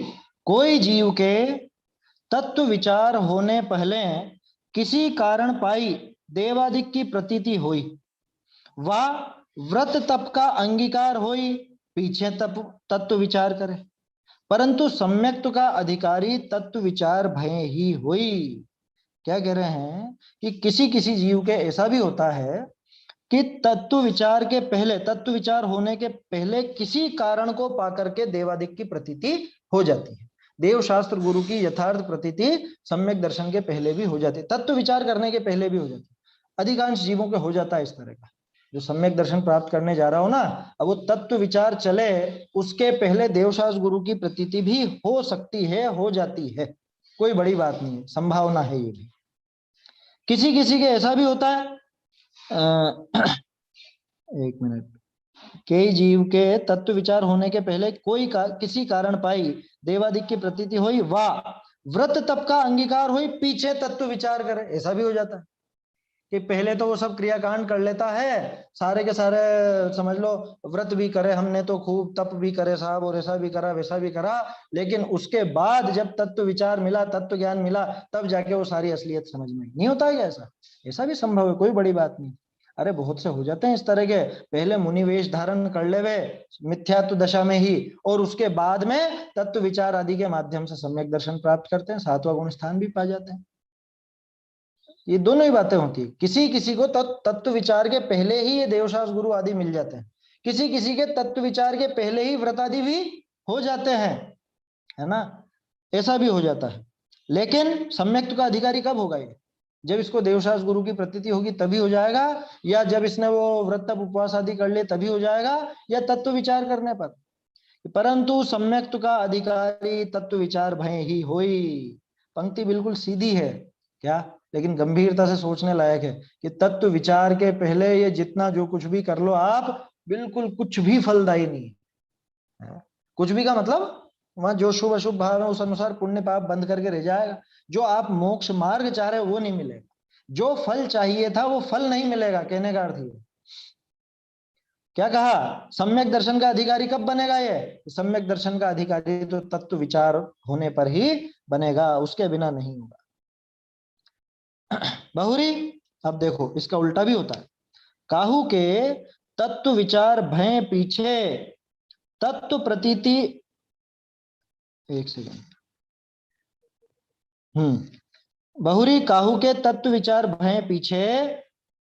कोई जीव के तत्व विचार होने पहले किसी कारण पाई देवादिक की प्रतीति हुई, वा व्रत तप का अंगीकार हुई, पीछे तप तत्व विचार करे, परंतु सम्यक्त्व का अधिकारी तत्व विचार भय ही होई। क्या कह रहे हैं कि किसी किसी जीव के ऐसा भी होता है कि तत्व विचार के पहले, तत्व विचार होने के पहले किसी कारण को पाकर के देवादिक की प्रतीति हो जाती है। देव शास्त्र गुरु की यथार्थ प्रतीति सम्यक दर्शन के पहले भी हो जाती है, तत्व विचार करने के पहले भी हो जाती है। अधिकांश जीवों के हो जाता है इस तरह का। जो सम्यक दर्शन प्राप्त करने जा रहा हो ना, अब वो तत्व विचार चले उसके पहले देवशास्त्र गुरु की प्रतीति भी हो सकती है, हो जाती है, कोई बड़ी बात नहीं है, संभावना है ये भी। किसी किसी के ऐसा भी होता है, एक मिनट, कई जीव के तत्व विचार होने के पहले किसी कारण पाई देवादिक की प्रतीति हुई, वाह व्रत तप का अंगीकार हुई, पीछे तत्व विचार करे, ऐसा भी हो जाता है कि पहले तो वो सब क्रियाकांड कर लेता है, सारे के सारे समझ लो व्रत भी करे, हमने तो खूब तप भी करे साहब, और ऐसा भी करा वैसा भी करा, लेकिन उसके बाद जब तत्व विचार मिला, तत्व ज्ञान मिला, तब जाके वो सारी असलियत समझ में नहीं होता है क्या? ऐसा भी संभव है, कोई बड़ी बात नहीं। अरे बहुत से हो जाते हैं इस तरह के, पहले मुनि वेश धारण कर ले वे मिथ्यात्व दशा में ही, और उसके बाद में तत्व विचार आदि के माध्यम से सम्यक दर्शन प्राप्त करते हैं, सातवां गुण स्थान भी पा जाते हैं। ये दोनों ही बातें होती है। किसी किसी को तत्व विचार के पहले ही ये देवशास्त्र गुरु आदि मिल जाते हैं, किसी किसी के तत्व विचार के पहले ही व्रत आदि भी हो जाते हैं, है ना, ऐसा भी हो जाता है। लेकिन सम्यक्त्व का अधिकारी कब होगा? ये जब इसको देवशास्त्र गुरु की प्रतीति होगी तभी हो जाएगा, या जब इसने वो व्रत तप उपवास आदि कर ले तभी हो जाएगा, या तत्व विचार करने पर। परंतु सम्यक्त्व का अधिकारी तत्व विचार भय ही होई। पंक्ति बिल्कुल सीधी है क्या, लेकिन गंभीरता से सोचने लायक है कि तत्व विचार के पहले ये जितना जो कुछ भी कर लो आप, बिल्कुल कुछ भी फलदायी नहीं है। कुछ भी का मतलब वहां जो शुभ अशुभ भाव है उस अनुसार पुण्य पाप बंद करके रह जाएगा। जो आप मोक्ष मार्ग चाह रहे हो वो नहीं मिलेगा, जो फल चाहिए था वो फल नहीं मिलेगा। कहने का अर्थ ये क्या कहा, सम्यक दर्शन का अधिकारी कब बनेगा? ये सम्यक दर्शन का अधिकारी तो तत्व विचार होने पर ही बनेगा, उसके बिना नहीं होगा। बहुरी, अब देखो इसका उल्टा भी होता है। काहू के तत्व विचार भय पीछे तत्व प्रतीति, एक सेकंड, बहुरी काहू के तत्व विचार भय पीछे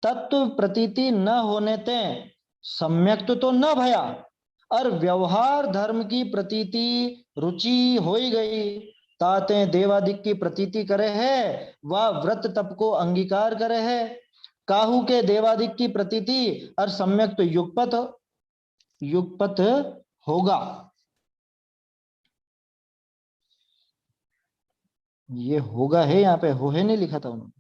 तत्व प्रतीति न होने ते सम्यक्त्व तो न भया, और व्यवहार धर्म की प्रतीति रुचि हो गई, ताते देवादिक की प्रतीति करे है, वह व्रत तप को अंगीकार करे है। काहू के देवादिक की प्रतीति और सम्यक्त्व युगपत होगा। ये होगा है, यहाँ पे हो है नहीं लिखा था उन्होंने,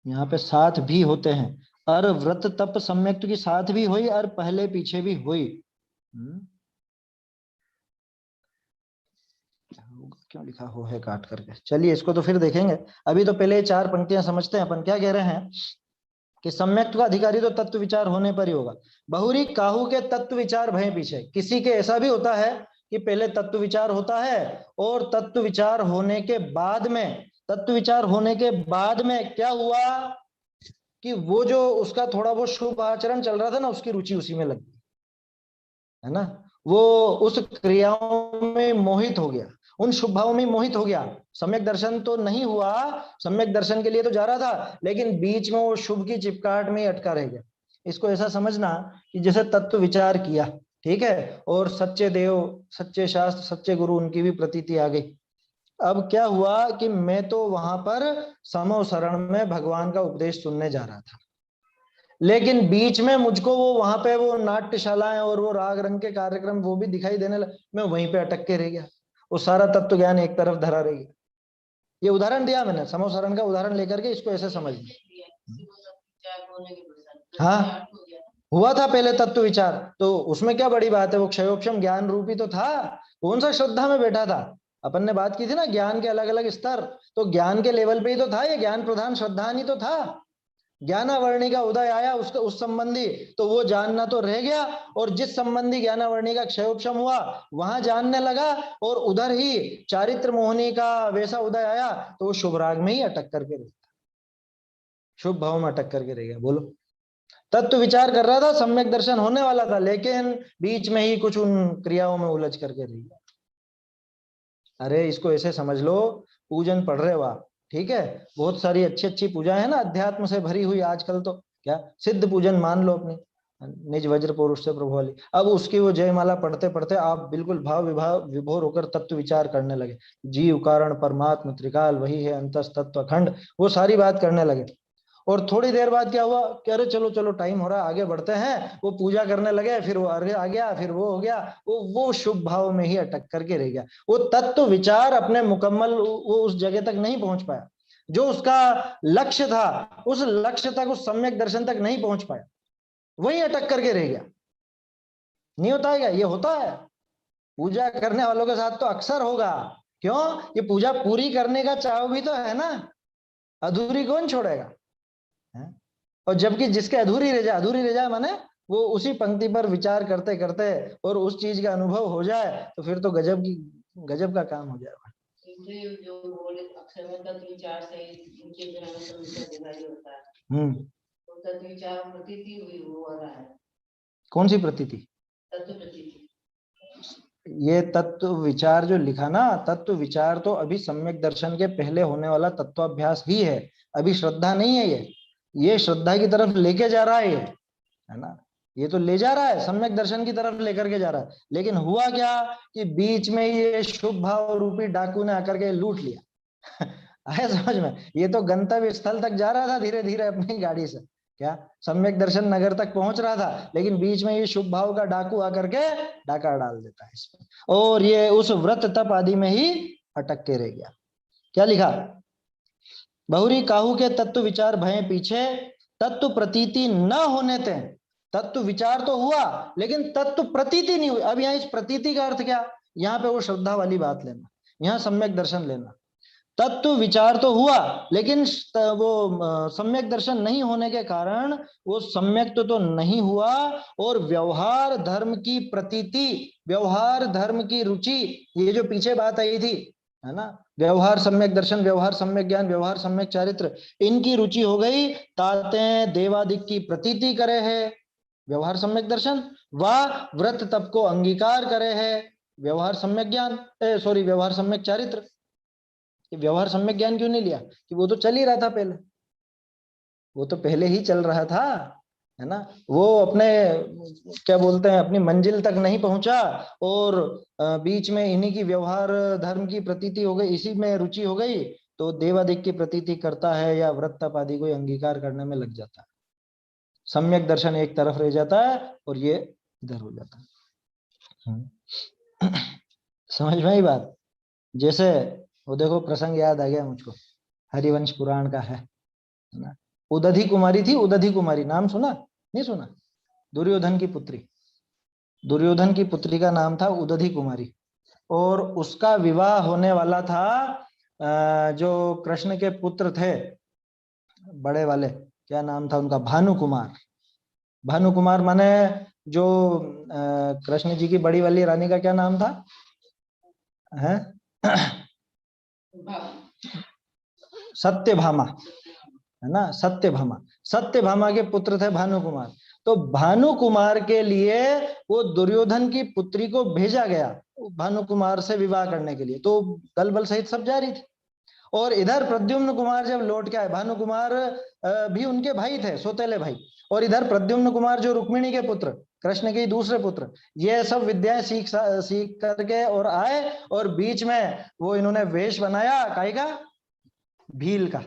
यहाँ पे साथ भी होते हैं, और व्रत तप सम्यक्त्व की साथ भी हुई और पहले पीछे भी हुई। क्यों लिखा हो है काट करके, चलिए इसको तो फिर देखेंगे, अभी तो पहले 4 पंक्तियां समझते हैं अपन क्या कह रहे हैं कि सम्यक्त्व का अधिकारी तो तत्व विचार होने पर ही होगा। बहुरी काहू के तत्व विचार भय पीछे, किसी के ऐसा भी होता है कि पहले तत्व विचार होता है, और तत्व विचार होने के बाद में क्या हुआ कि वो जो उसका थोड़ा वो शुभ आचरण चल रहा था ना, उसकी रुचि उसी में लग गई, है ना, वो उस क्रियाओं में मोहित हो गया, उन शुभ भावों में मोहित हो गया। सम्यक दर्शन तो नहीं हुआ, सम्यक दर्शन के लिए तो जा रहा था, लेकिन बीच में वो शुभ की चिपकाहट में अटका रह गया। इसको ऐसा समझना कि जैसे तत्व विचार किया, ठीक है, और सच्चे देव, सच्चे शास्त्र, सच्चे गुरु, उनकी भी प्रतीति आ गई। अब क्या हुआ कि मैं तो वहां पर समो शरण में भगवान का उपदेश सुनने जा रहा था, लेकिन बीच में मुझको वो वहां पे वो नाट्यशालाएं और वो राग रंग के कार्यक्रम वो भी दिखाई देने लगे, मैं वहीं पे अटक के रह गया, वो सारा तत्व ज्ञान एक तरफ धरा रह गया। ये उदाहरण दिया मैंने, समो शरण का उदाहरण लेकर के इसको ऐसे समझ। हाँ, हुआ था पहले तत्व विचार, तो उसमें क्या बड़ी बात है, वो क्षयोक्षम ज्ञान रूपी तो था, कौन सा श्रद्धा में बैठा था। अपन ने बात की थी ना ज्ञान के अलग अलग स्तर, तो ज्ञान के लेवल पे ही तो था, ये ज्ञान प्रधान श्रद्धा ही तो था। ज्ञानावर्णी का उदय आया उसका उस संबंधी, तो वो जानना तो रह गया, और जिस संबंधी ज्ञानावर्णी का क्षयोक्षम हुआ वहां जानने लगा, और उधर ही चारित्र मोहनी का वैसा उदय आया तो वो शुभ राग में ही अटक करके रह गया, शुभ भाव में अटक करके रह गया। बोलो, तत्व विचार कर रहा था, सम्यक दर्शन होने वाला था, लेकिन बीच में ही कुछ उन क्रियाओं में उलझ करके रह गया। अरे इसको ऐसे समझ लो, पूजन पढ़ रहे हो आप, ठीक है, बहुत सारी अच्छी अच्छी पूजा है ना अध्यात्म से भरी हुई आजकल, तो क्या सिद्ध पूजन मान लो अपनी, निज वज्र पौरुष से प्रभु वाली। अब उसकी वो जयमाला पढ़ते पढ़ते आप बिल्कुल भाव विभोर होकर तत्व विचार करने लगे, जीव कारण परमात्मा त्रिकाल वही है अंतस तत्व अखंड, वो सारी बात करने लगे। और थोड़ी देर बाद क्या हुआ कि अरे चलो चलो टाइम हो रहा है आगे बढ़ते हैं, वो पूजा करने लगे, फिर वो आगे आ गया, फिर वो हो गया, वो शुभ भाव में ही अटक करके रह गया। वो तत्व विचार अपने मुकम्मल वो उस जगह तक नहीं पहुंच पाया जो उसका लक्ष्य था, उस लक्ष्य तक, उस सम्यक दर्शन तक नहीं पहुंच पाया, वही अटक करके रह गया। नहीं होता है क्या? ये होता है पूजा करने वालों के साथ, तो अक्सर होगा। क्यों? ये पूजा पूरी करने का चाव भी तो है ना, अधूरी कौन छोड़ेगा है? और जबकि जिसके अधूरी रह जाए माने वो उसी पंक्ति पर विचार करते करते और उस चीज का अनुभव हो जाए, तो फिर तो गजब का काम हो जाएगा। जो बोले अक्षर में तत्व विचार से इनके बिना दिखाई होता है, तो तत्व विचार प्रतीति हुई वो हो रहा है। कौन सी प्रतीति? तत्व प्रतीति। ये तत्व विचार जो लिखा ना, तत्व विचार तो अभी सम्यक दर्शन के पहले होने वाला तत्वाभ्यास ही है, अभी श्रद्धा नहीं है। ये श्रद्धा की तरफ लेके जा रहा है ना, ये तो ले जा रहा है, सम्यक दर्शन की तरफ लेकर के जा रहा है। लेकिन हुआ क्या कि बीच में ये शुभ भाव रूपी डाकू ने आकर के लूट लिया। आया समझ में? ये तो गंतव्य स्थल तक जा रहा था धीरे धीरे अपनी गाड़ी से, क्या सम्यक दर्शन नगर तक पहुंच रहा था, लेकिन बीच में ये शुभ भाव का डाकू आकर के डाका डाल देता है इसमें, और ये उस व्रत तप आदि में ही अटक के रह गया। क्या लिखा? बहुरी काहू के तत्व विचार भय पीछे, तत्व प्रतीति न होने ते। तत्व विचार तो हुआ लेकिन तत्व प्रतीति नहीं हुई। अब यहाँ इस प्रतीति का अर्थ क्या? यहाँ पे वो श्रद्धा वाली बात लेना, यहाँ सम्यक दर्शन लेना। तत्व विचार तो हुआ लेकिन वो सम्यक दर्शन नहीं होने के कारण वो सम्यक तो नहीं हुआ, और व्यवहार धर्म की प्रतीति, व्यवहार धर्म की रुचि, ये जो पीछे बात आई थी है ना, व्यवहार सम्यक दर्शन, व्यवहार सम्यक ज्ञान, व्यवहार सम्यक चारित्र, इनकी रुचि हो गई ताते देवादिक की प्रतीति करे है व्यवहार सम्यक दर्शन, व व्रत तप को अंगीकार करे है व्यवहार सम्यक ज्ञान, सॉरी व्यवहार सम्यक चारित्र। व्यवहार सम्यक ज्ञान क्यों नहीं लिया? कि वो तो चल ही रहा था पहले, वो तो पहले ही चल रहा था है ना, वो अपने क्या बोलते हैं अपनी मंजिल तक नहीं पहुंचा, और बीच में इन्हीं की व्यवहार धर्म की प्रतीति हो गई, इसी में रुचि हो गई, तो देवादिक की प्रतीति करता है या व्रत तप आदि को अंगीकार करने में लग जाता है। सम्यक दर्शन एक तरफ रह जाता है और ये इधर हो जाता है। समझ में आई बात? जैसे वो देखो प्रसंग याद आ गया मुझको, हरिवंश पुराण का है ना, उदधी कुमारी थी, उदधी कुमारी नाम सुना? नहीं सुना? दुर्योधन की पुत्री, दुर्योधन की पुत्री का नाम था उदधी कुमारी, और उसका विवाह होने वाला था जो कृष्ण के पुत्र थे बड़े वाले, क्या नाम था उनका? भानुकुमार। भानुकुमार माने जो कृष्ण जी की बड़ी वाली रानी का क्या नाम था? है सत्यभामा, है ना, सत्यभामा। सत्यभामा के पुत्र थे भानुकुमार। तो भानुकुमार के लिए वो दुर्योधन की पुत्री को भेजा गया भानुकुमार से विवाह करने के लिए, तो दल बल सहित सब जा रही थी। और इधर प्रद्युम्न कुमार जब लौट के आए, भानुकुमार भी उनके भाई थे, सौतेले भाई, और इधर प्रद्युम्न कुमार जो रुक्मिणी के पुत्र, कृष्ण के दूसरे पुत्र, ये सब विद्याएं सीख करके और आए, और बीच में वो इन्होंने वेश बनाया काहे का? भील का,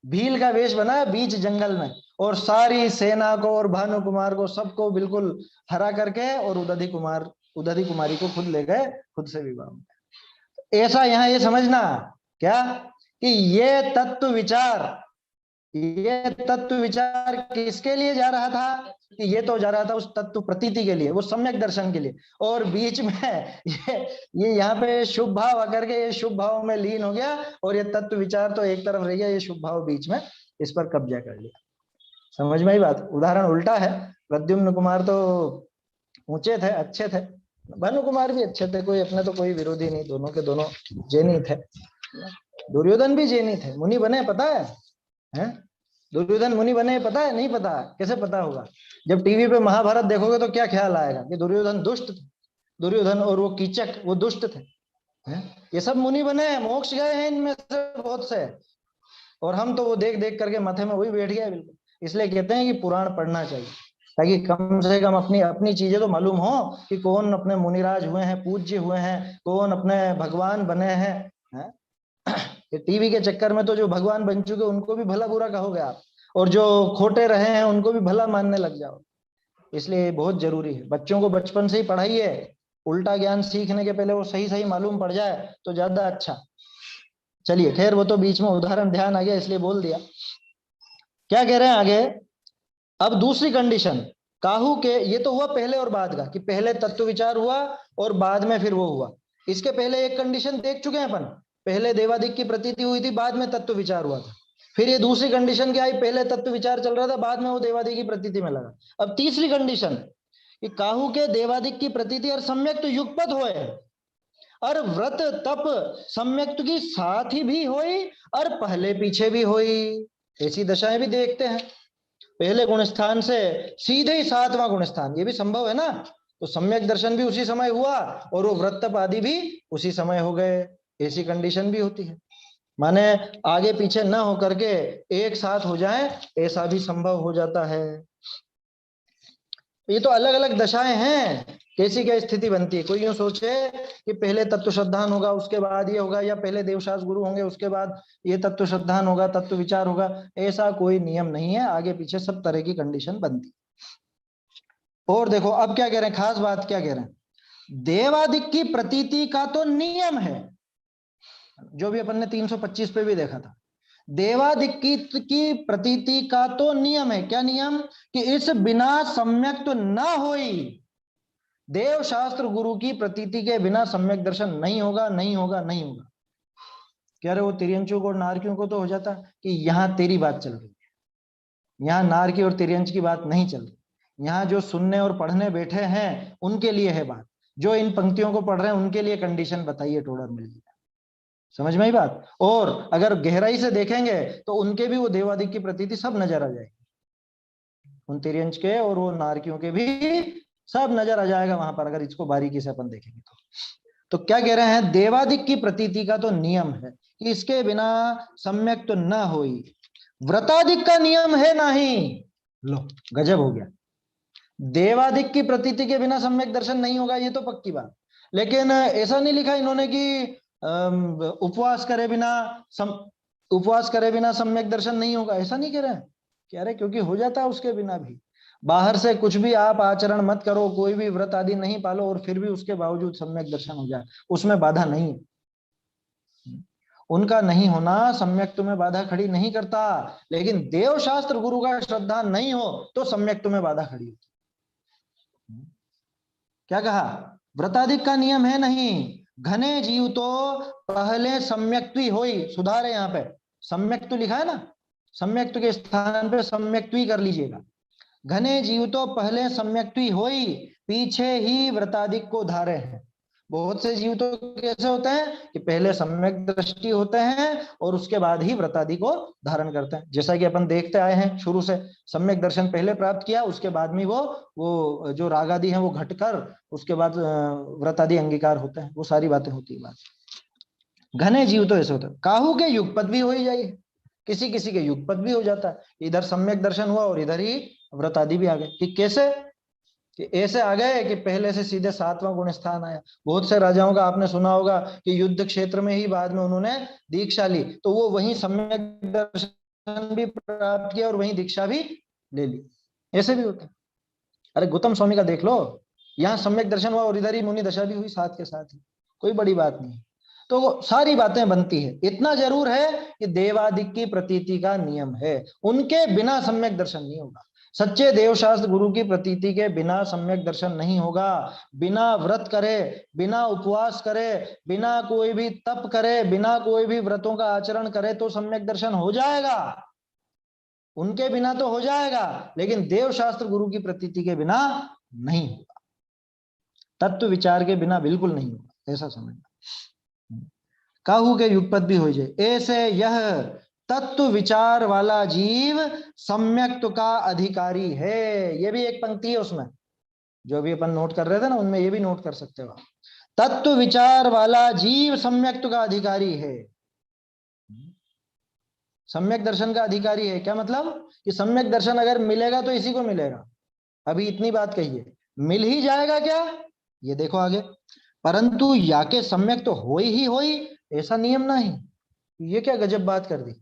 भील का वेश बनाया बीच जंगल में, और सारी सेना को और भानुकुमार को सबको बिल्कुल हरा करके, और उदधी कुमारी को खुद ले गए, खुद से विवाह। ऐसा यहाँ ये समझना क्या कि ये तत्व विचार किसके लिए जा रहा था? कि ये तो जा रहा था उस तत्व प्रतीति के लिए, वो सम्यक दर्शन के लिए, और बीच में ये यहाँ पे शुभ भाव आकर के ये शुभ भाव में लीन हो गया, और ये तत्व विचार तो एक तरफ रह गया, ये शुभ भाव बीच में इस पर कब्जा कर लिया। समझ में आई बात? उदाहरण उल्टा है, प्रद्युम्न कुमार तो ऊंचे थे, अच्छे थे, भानु कुमार भी अच्छे थे, कोई अपने तो कोई विरोधी नहीं, दोनों के दोनों जैनी थे। दुर्योधन भी जैनी थे, मुनि बने, पता है? दुर्योधन मुनि बने पता है? नहीं पता। कैसे पता होगा? जब टीवी पे महाभारत देखोगे तो क्या ख्याल आएगा कि दुर्योधन दुष्ट थे, दुर्योधन और वो कीचक वो दुष्ट थे, हैं? ये सब मुनि बने हैं, मोक्ष गए हैं इनमें से बहुत से, और हम तो वो देख देख करके माथे में वही बैठ गया बिल्कुल। इसलिए कहते हैं कि पुराण पढ़ना चाहिए, ताकि कम से कम अपनी अपनी चीजें तो मालूम हो कि कौन अपने मुनिराज हुए हैं, पूज्य हुए हैं, कौन अपने भगवान बने हैं, हैं? ये टीवी के चक्कर में तो जो भगवान बन चुके उनको भी भला बुरा कहोगे आप, और जो खोटे रहे हैं उनको भी भला मानने लग जाओ। इसलिए बहुत जरूरी है, बच्चों को बचपन से ही पढ़ाइए, उल्टा ज्ञान सीखने के पहले वो सही सही मालूम पड़ जाए तो ज्यादा अच्छा। चलिए खैर, वो तो बीच में उदाहरण ध्यान आ गया इसलिए बोल दिया। क्या कह रहे हैं आगे? अब दूसरी कंडीशन, काहू के, ये तो हुआ पहले और बाद का, कि पहले तत्व विचार हुआ और बाद में फिर वो हुआ। इसके पहले एक कंडीशन देख चुके हैं अपन, पहले देवादिक की प्रतीति हुई थी, बाद में तत्व विचार हुआ था। फिर ये दूसरी कंडीशन क्या आई? पहले तत्व विचार चल रहा था, बाद में वो देवादिक की प्रतीति में लगा। अब तीसरी कंडीशन कि काहू के देवादिक की प्रतीति और सम्यक तो युगपत हुए, और व्रत तप सम्यक की साथ ही भी हुई और पहले पीछे भी हुई। ऐसी दशाएं भी देखते हैं, पहले गुण स्थान से सीधे ही 7वां गुण स्थान, ये भी संभव है ना। तो सम्यक दर्शन भी उसी समय हुआ और वो व्रत तप आदि भी उसी समय हो गए, ऐसी कंडीशन भी होती है। माने आगे पीछे ना हो करके एक साथ हो जाए, ऐसा भी संभव हो जाता है। ये तो अलग अलग दशाएं हैं, कैसी क्या स्थिति बनती है। कोई यूं सोचे कि पहले तत्व श्रद्धान होगा उसके बाद ये होगा, या पहले देवशास्त्र गुरु होंगे उसके बाद ये तत्व श्रद्धान होगा, तत्व विचार होगा, ऐसा कोई नियम नहीं है। आगे पीछे सब तरह की कंडीशन बनती। और देखो अब क्या कह रहे हैं, खास बात क्या कह रहे हैं, देवादिक की प्रतीति का तो नियम है, जो भी अपन ने 325 पे भी देखा था, देवादिक की प्रतीति का तो नियम है। क्या नियम? कि इस बिना सम्यक तो ना होई, देव शास्त्र गुरु की प्रतीति के बिना सम्यक दर्शन नहीं होगा, नहीं होगा, नहीं होगा। कह रहे वो तिर्यंचुक और नारकियों को तो हो जाता कि यहां तेरी बात चल रही है, यहाँ नारकी और तिर्यंच की बात नहीं चल रही, यहाँ जो सुनने और पढ़ने बैठे हैं उनके लिए है बात, जो इन पंक्तियों को पढ़ रहे हैं उनके लिए कंडीशन बताइए, टोडर मिल गया। समझ में आई बात? और अगर गहराई से देखेंगे तो उनके भी वो देवादिक की प्रतीति सब नजर आ जाएगी, उन तिर्यंच के और वो नारकियों के भी सब नजर आ जाएगा वहां पर, अगर इसको बारीकी से अपन देखेंगे तो क्या कह रहे हैं, देवादिक की प्रतीति का तो नियम है कि इसके बिना सम्यक तो न होई, व्रतादिक का नियम है नहीं। लो गजब हो गया, देवादिक की प्रतीति के बिना सम्यक दर्शन नहीं होगा, ये तो पक्की बात। लेकिन ऐसा नहीं लिखा इन्होंने कि उपवास करे बिना सम्यक दर्शन नहीं होगा, ऐसा नहीं कह रहे हैं। कह रहे क्योंकि हो जाता है उसके बिना भी, बाहर से कुछ भी आप आचरण मत करो, कोई भी व्रत आदि नहीं पालो, और फिर भी उसके बावजूद सम्यक दर्शन हो जाए, उसमें बाधा नहीं है। उनका नहीं होना सम्यक में बाधा खड़ी नहीं करता, लेकिन देव शास्त्र गुरु का श्रद्धा नहीं हो तो सम्यक में बाधा खड़ी होती। क्या कहा? व्रतादिक का नियम है नहीं, घने जीव तो पहले सम्यक्त्वी होई, सुधारे यहाँ पे सम्यक्त्व लिखा है ना, सम्यक्त्व के स्थान पे सम्यक्त्वी कर लीजिएगा। घने जीव तो पहले सम्यक्त्वी होई, पीछे ही व्रतादिक को धारे हैं। बहुत से जीव तो कैसे होते हैं कि पहले सम्यक दृष्टि होते हैं और उसके बाद ही व्रतादि को धारण करते हैं, जैसा कि अपन देखते आए हैं शुरू से, सम्यक दर्शन पहले प्राप्त किया, उसके बाद में वो जो राग आदि हैं वो घटकर उसके बाद व्रतादि अंगीकार होते हैं, वो सारी बातें होती है। बात घने जीव तो ऐसे होते हैं, काहू के युगपत भी हो ही जाइए, किसी किसी के युगपत भी हो जाता है, इधर सम्यक दर्शन हुआ और इधर ही व्रत आदि भी आ गए। कि कैसे? कि ऐसे आ गए कि पहले से सीधे 7वां गुण स्थान आया। बहुत से राजाओं का आपने सुना होगा कि युद्ध क्षेत्र में ही बाद में उन्होंने दीक्षा ली, तो वो वहीं सम्यक दर्शन भी प्राप्त किया और वहीं दीक्षा भी ले ली, ऐसे भी होता है। अरे गौतम स्वामी का देख लो, यहाँ सम्यक दर्शन हुआ और इधर ही मुनि दशा भी हुई साथ के साथ ही, कोई बड़ी बात नहीं। तो सारी बातें बनती है, इतना जरूर है कि देवादिक की प्रतीति का नियम है, उनके बिना सम्यक दर्शन नहीं होगा। सच्चे देवशास्त्र गुरु की प्रतीति के बिना सम्यक दर्शन नहीं होगा। बिना व्रत करे, बिना उपवास करे, बिना कोई भी तप करे, बिना कोई भी व्रतों का आचरण करे तो सम्यक दर्शन हो जाएगा, उनके बिना तो हो जाएगा, लेकिन देवशास्त्र गुरु की प्रतीति के बिना नहीं होगा, तत्व विचार के बिना बिल्कुल नहीं होगा, ऐसा समझना। काहू के युगपत भी हो जाए, ऐसे यह तत्व विचार वाला जीव सम्यक्त्व का अधिकारी है। ये भी एक पंक्ति है उसमें, जो अभी अपन नोट कर रहे थे ना, उनमें ये भी नोट कर सकते हो। तत्व विचार वाला जीव सम्यक्त्व का अधिकारी है, सम्यक दर्शन का अधिकारी है। क्या मतलब कि सम्यक दर्शन अगर मिलेगा तो इसी को मिलेगा। अभी इतनी बात कहिए, मिल ही जाएगा क्या, ये देखो आगे। परंतु या के सम्यक तो हो ही ऐसा नियम नहीं। ये क्या गजब बात कर दी।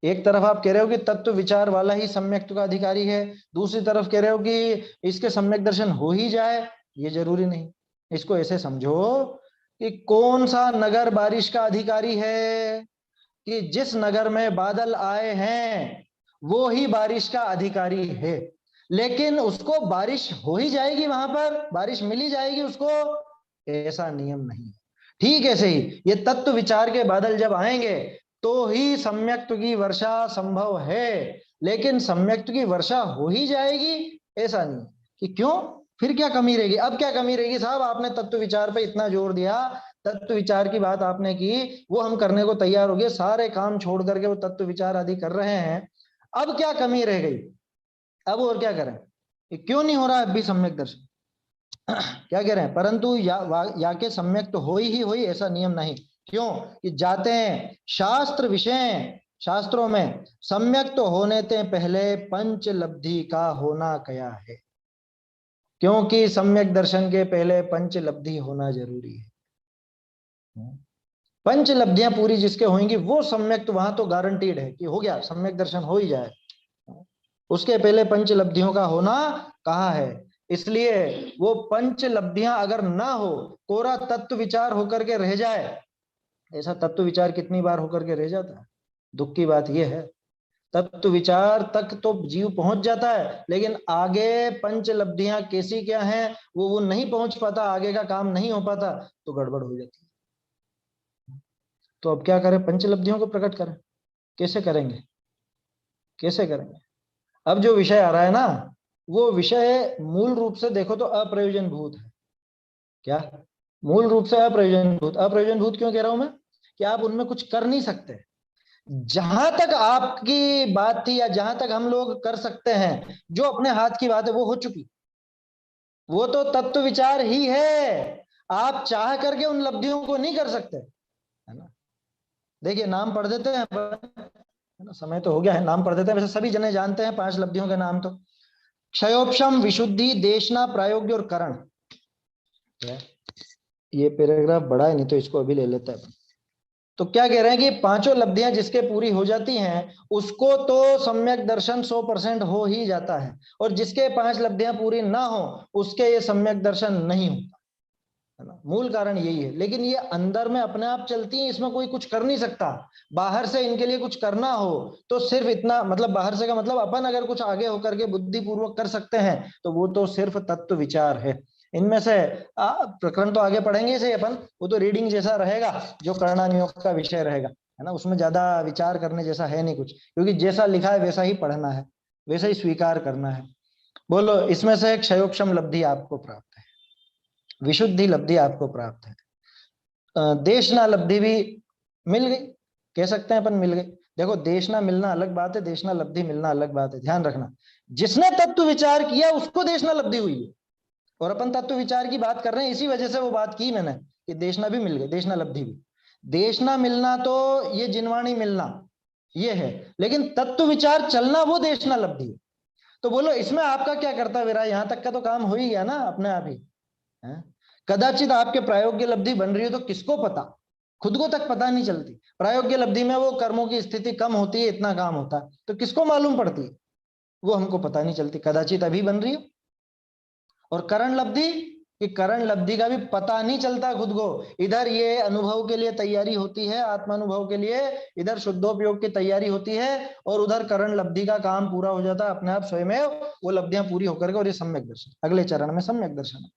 एक तरफ आप कह रहे हो कि तत्व विचार वाला ही सम्यक्त्व का अधिकारी है, दूसरी तरफ कह रहे हो कि इसके सम्यक दर्शन हो ही जाए, ये जरूरी नहीं। इसको ऐसे समझो कि कौन सा नगर बारिश का अधिकारी है, कि जिस नगर में बादल आए हैं वो ही बारिश का अधिकारी है। लेकिन उसको बारिश हो ही जाएगी, वहां पर बारिश मिल ही जाएगी उसको, ऐसा नियम नहीं। ठीक ऐसे ही ये तत्व विचार के बादल जब आएंगे तो ही सम्यक्त्व की वर्षा संभव है, लेकिन सम्यक्त्व की वर्षा हो ही जाएगी ऐसा नहीं। कि क्यों, फिर क्या कमी रहेगी। अब क्या कमी रहेगी साहब, आपने तत्व विचार पे इतना जोर दिया, तत्व विचार की बात आपने की, वो हम करने को तैयार हो गए, सारे काम छोड़ करके वो तत्व विचार आदि कर रहे हैं। अब क्या कमी रह गई, अब और क्या करें, क्यों नहीं हो रहा अब भी सम्यक दर्शन। क्या कह रहे हैं, परंतु या के सम्यक तो हो ही ऐसा नियम नहीं। क्यों, कि जाते हैं शास्त्र विषय, शास्त्रों में सम्यक तो होने ते पहले पंच लब्धि का होना क्या है, क्योंकि सम्यक दर्शन के पहले पंच लब्धि होना जरूरी है। पंच लब्धियां पूरी जिसके होंगी वो सम्यक, तो वहां तो गारंटीड है कि हो गया, सम्यक दर्शन हो ही जाए। उसके पहले पंच लब्धियों का होना कहा है, इसलिए वो पंच लब्धियां अगर ना हो, कोरा तत्व विचार होकर के रह जाए। ऐसा तत्व विचार कितनी बार होकर के रह जाता है, दुख की बात यह है। तत्व विचार तक तो जीव पहुंच जाता है, लेकिन आगे पंच लब्धियां कैसी क्या हैं वो नहीं पहुंच पाता, आगे का काम नहीं हो पाता, तो गड़बड़ हो जाती है। तो अब क्या करें, पंच लब्धियों को प्रकट करें, कैसे करेंगे, कैसे करेंगे। अब जो विषय आ रहा है ना, वो विषय मूल रूप से देखो तो अप्रयोजन भूत है। क्या, मूल रूप से अप्रयोजन भूत। अप्रयोजन भूत क्यों कह रहा हूं मैं, कि आप उनमें कुछ कर नहीं सकते। जहां तक आपकी बात थी या जहां तक हम लोग कर सकते हैं, जो अपने हाथ की बात है वो हो चुकी, वो तो तत्व विचार ही है। आप चाह करके उन लब्धियों को नहीं कर सकते, है ना। देखिए नाम पढ़ देते हैं, है ना, समय तो हो गया है, नाम पढ़ देते हैं। वैसे सभी जने जानते हैं 5 लब्धियों के नाम तो, क्षयोपशम, विशुद्धि, देशना, प्रायोग्य और करण। ये पैराग्राफ बड़ा है, नहीं तो इसको अभी ले लेते हैं। तो क्या कह रहे हैं कि 5 लब्धियां जिसके पूरी हो जाती हैं उसको तो सम्यक दर्शन 100% हो ही जाता है, और जिसके 5 लब्धियां पूरी ना हो उसके ये सम्यक दर्शन नहीं होता, है ना। मूल कारण यही है। लेकिन ये अंदर में अपने आप चलती है, इसमें कोई कुछ कर नहीं सकता। बाहर से इनके लिए कुछ करना हो तो सिर्फ इतना, मतलब बाहर से का मतलब अपन अगर कुछ आगे होकर के बुद्धिपूर्वक कर सकते हैं तो वो तो सिर्फ तत्व विचार है। इनमें से प्रकरण तो आगे पढ़ेंगे इसे अपन, वो तो रीडिंग जैसा रहेगा, जो करणानियोग का विषय रहेगा, है ना। उसमें ज्यादा विचार करने जैसा है नहीं कुछ, क्योंकि जैसा लिखा है वैसा ही पढ़ना है, वैसा ही स्वीकार करना है। बोलो, इसमें से क्षयोपशम लब्धि आपको प्राप्त है, विशुद्धि लब्धि आपको प्राप्त है, देशना लब्धि भी मिल गई, कह सकते हैं अपन मिल गई। देखो देशना मिलना अलग बात है, देशना लब्धि मिलना अलग बात है। ध्यान रखना, जिसने तत्व विचार किया उसको देशना लब्धि हुई है, और अपन तत्व विचार की बात कर रहे हैं, इसी वजह से वो बात की मैंने कि देशना भी मिल गई, देशना लब्धि भी। देशना मिलना तो ये जिनवाणी मिलना ये है, लेकिन तत्व विचार चलना वो देशना लब्धि है। तो बोलो इसमें आपका क्या करता है, यहां तक का तो काम हो ही गया ना अपने आप ही, है? कदाचित आपके प्रायोग्य लब्धि बन रही हो तो किसको पता, खुद को तक पता नहीं चलती। प्रायोग्य लब्धि में वो कर्मों की स्थिति कम होती है, इतना काम होता है, तो किसको मालूम पड़ती है, वो हमको पता नहीं चलती, कदाचित अभी बन रही हो। और करण लब्धि, कि करण लब्धि का भी पता नहीं चलता खुद को। इधर ये अनुभव के लिए तैयारी होती है, आत्मानुभव के लिए, इधर शुद्धोपयोग की तैयारी होती है, और उधर करण लब्धि का काम पूरा हो जाता है अपने आप स्वयं, वो लब्धियां पूरी होकर के, और ये सम्यक दर्शन अगले चरण में सम्यक दर्शन।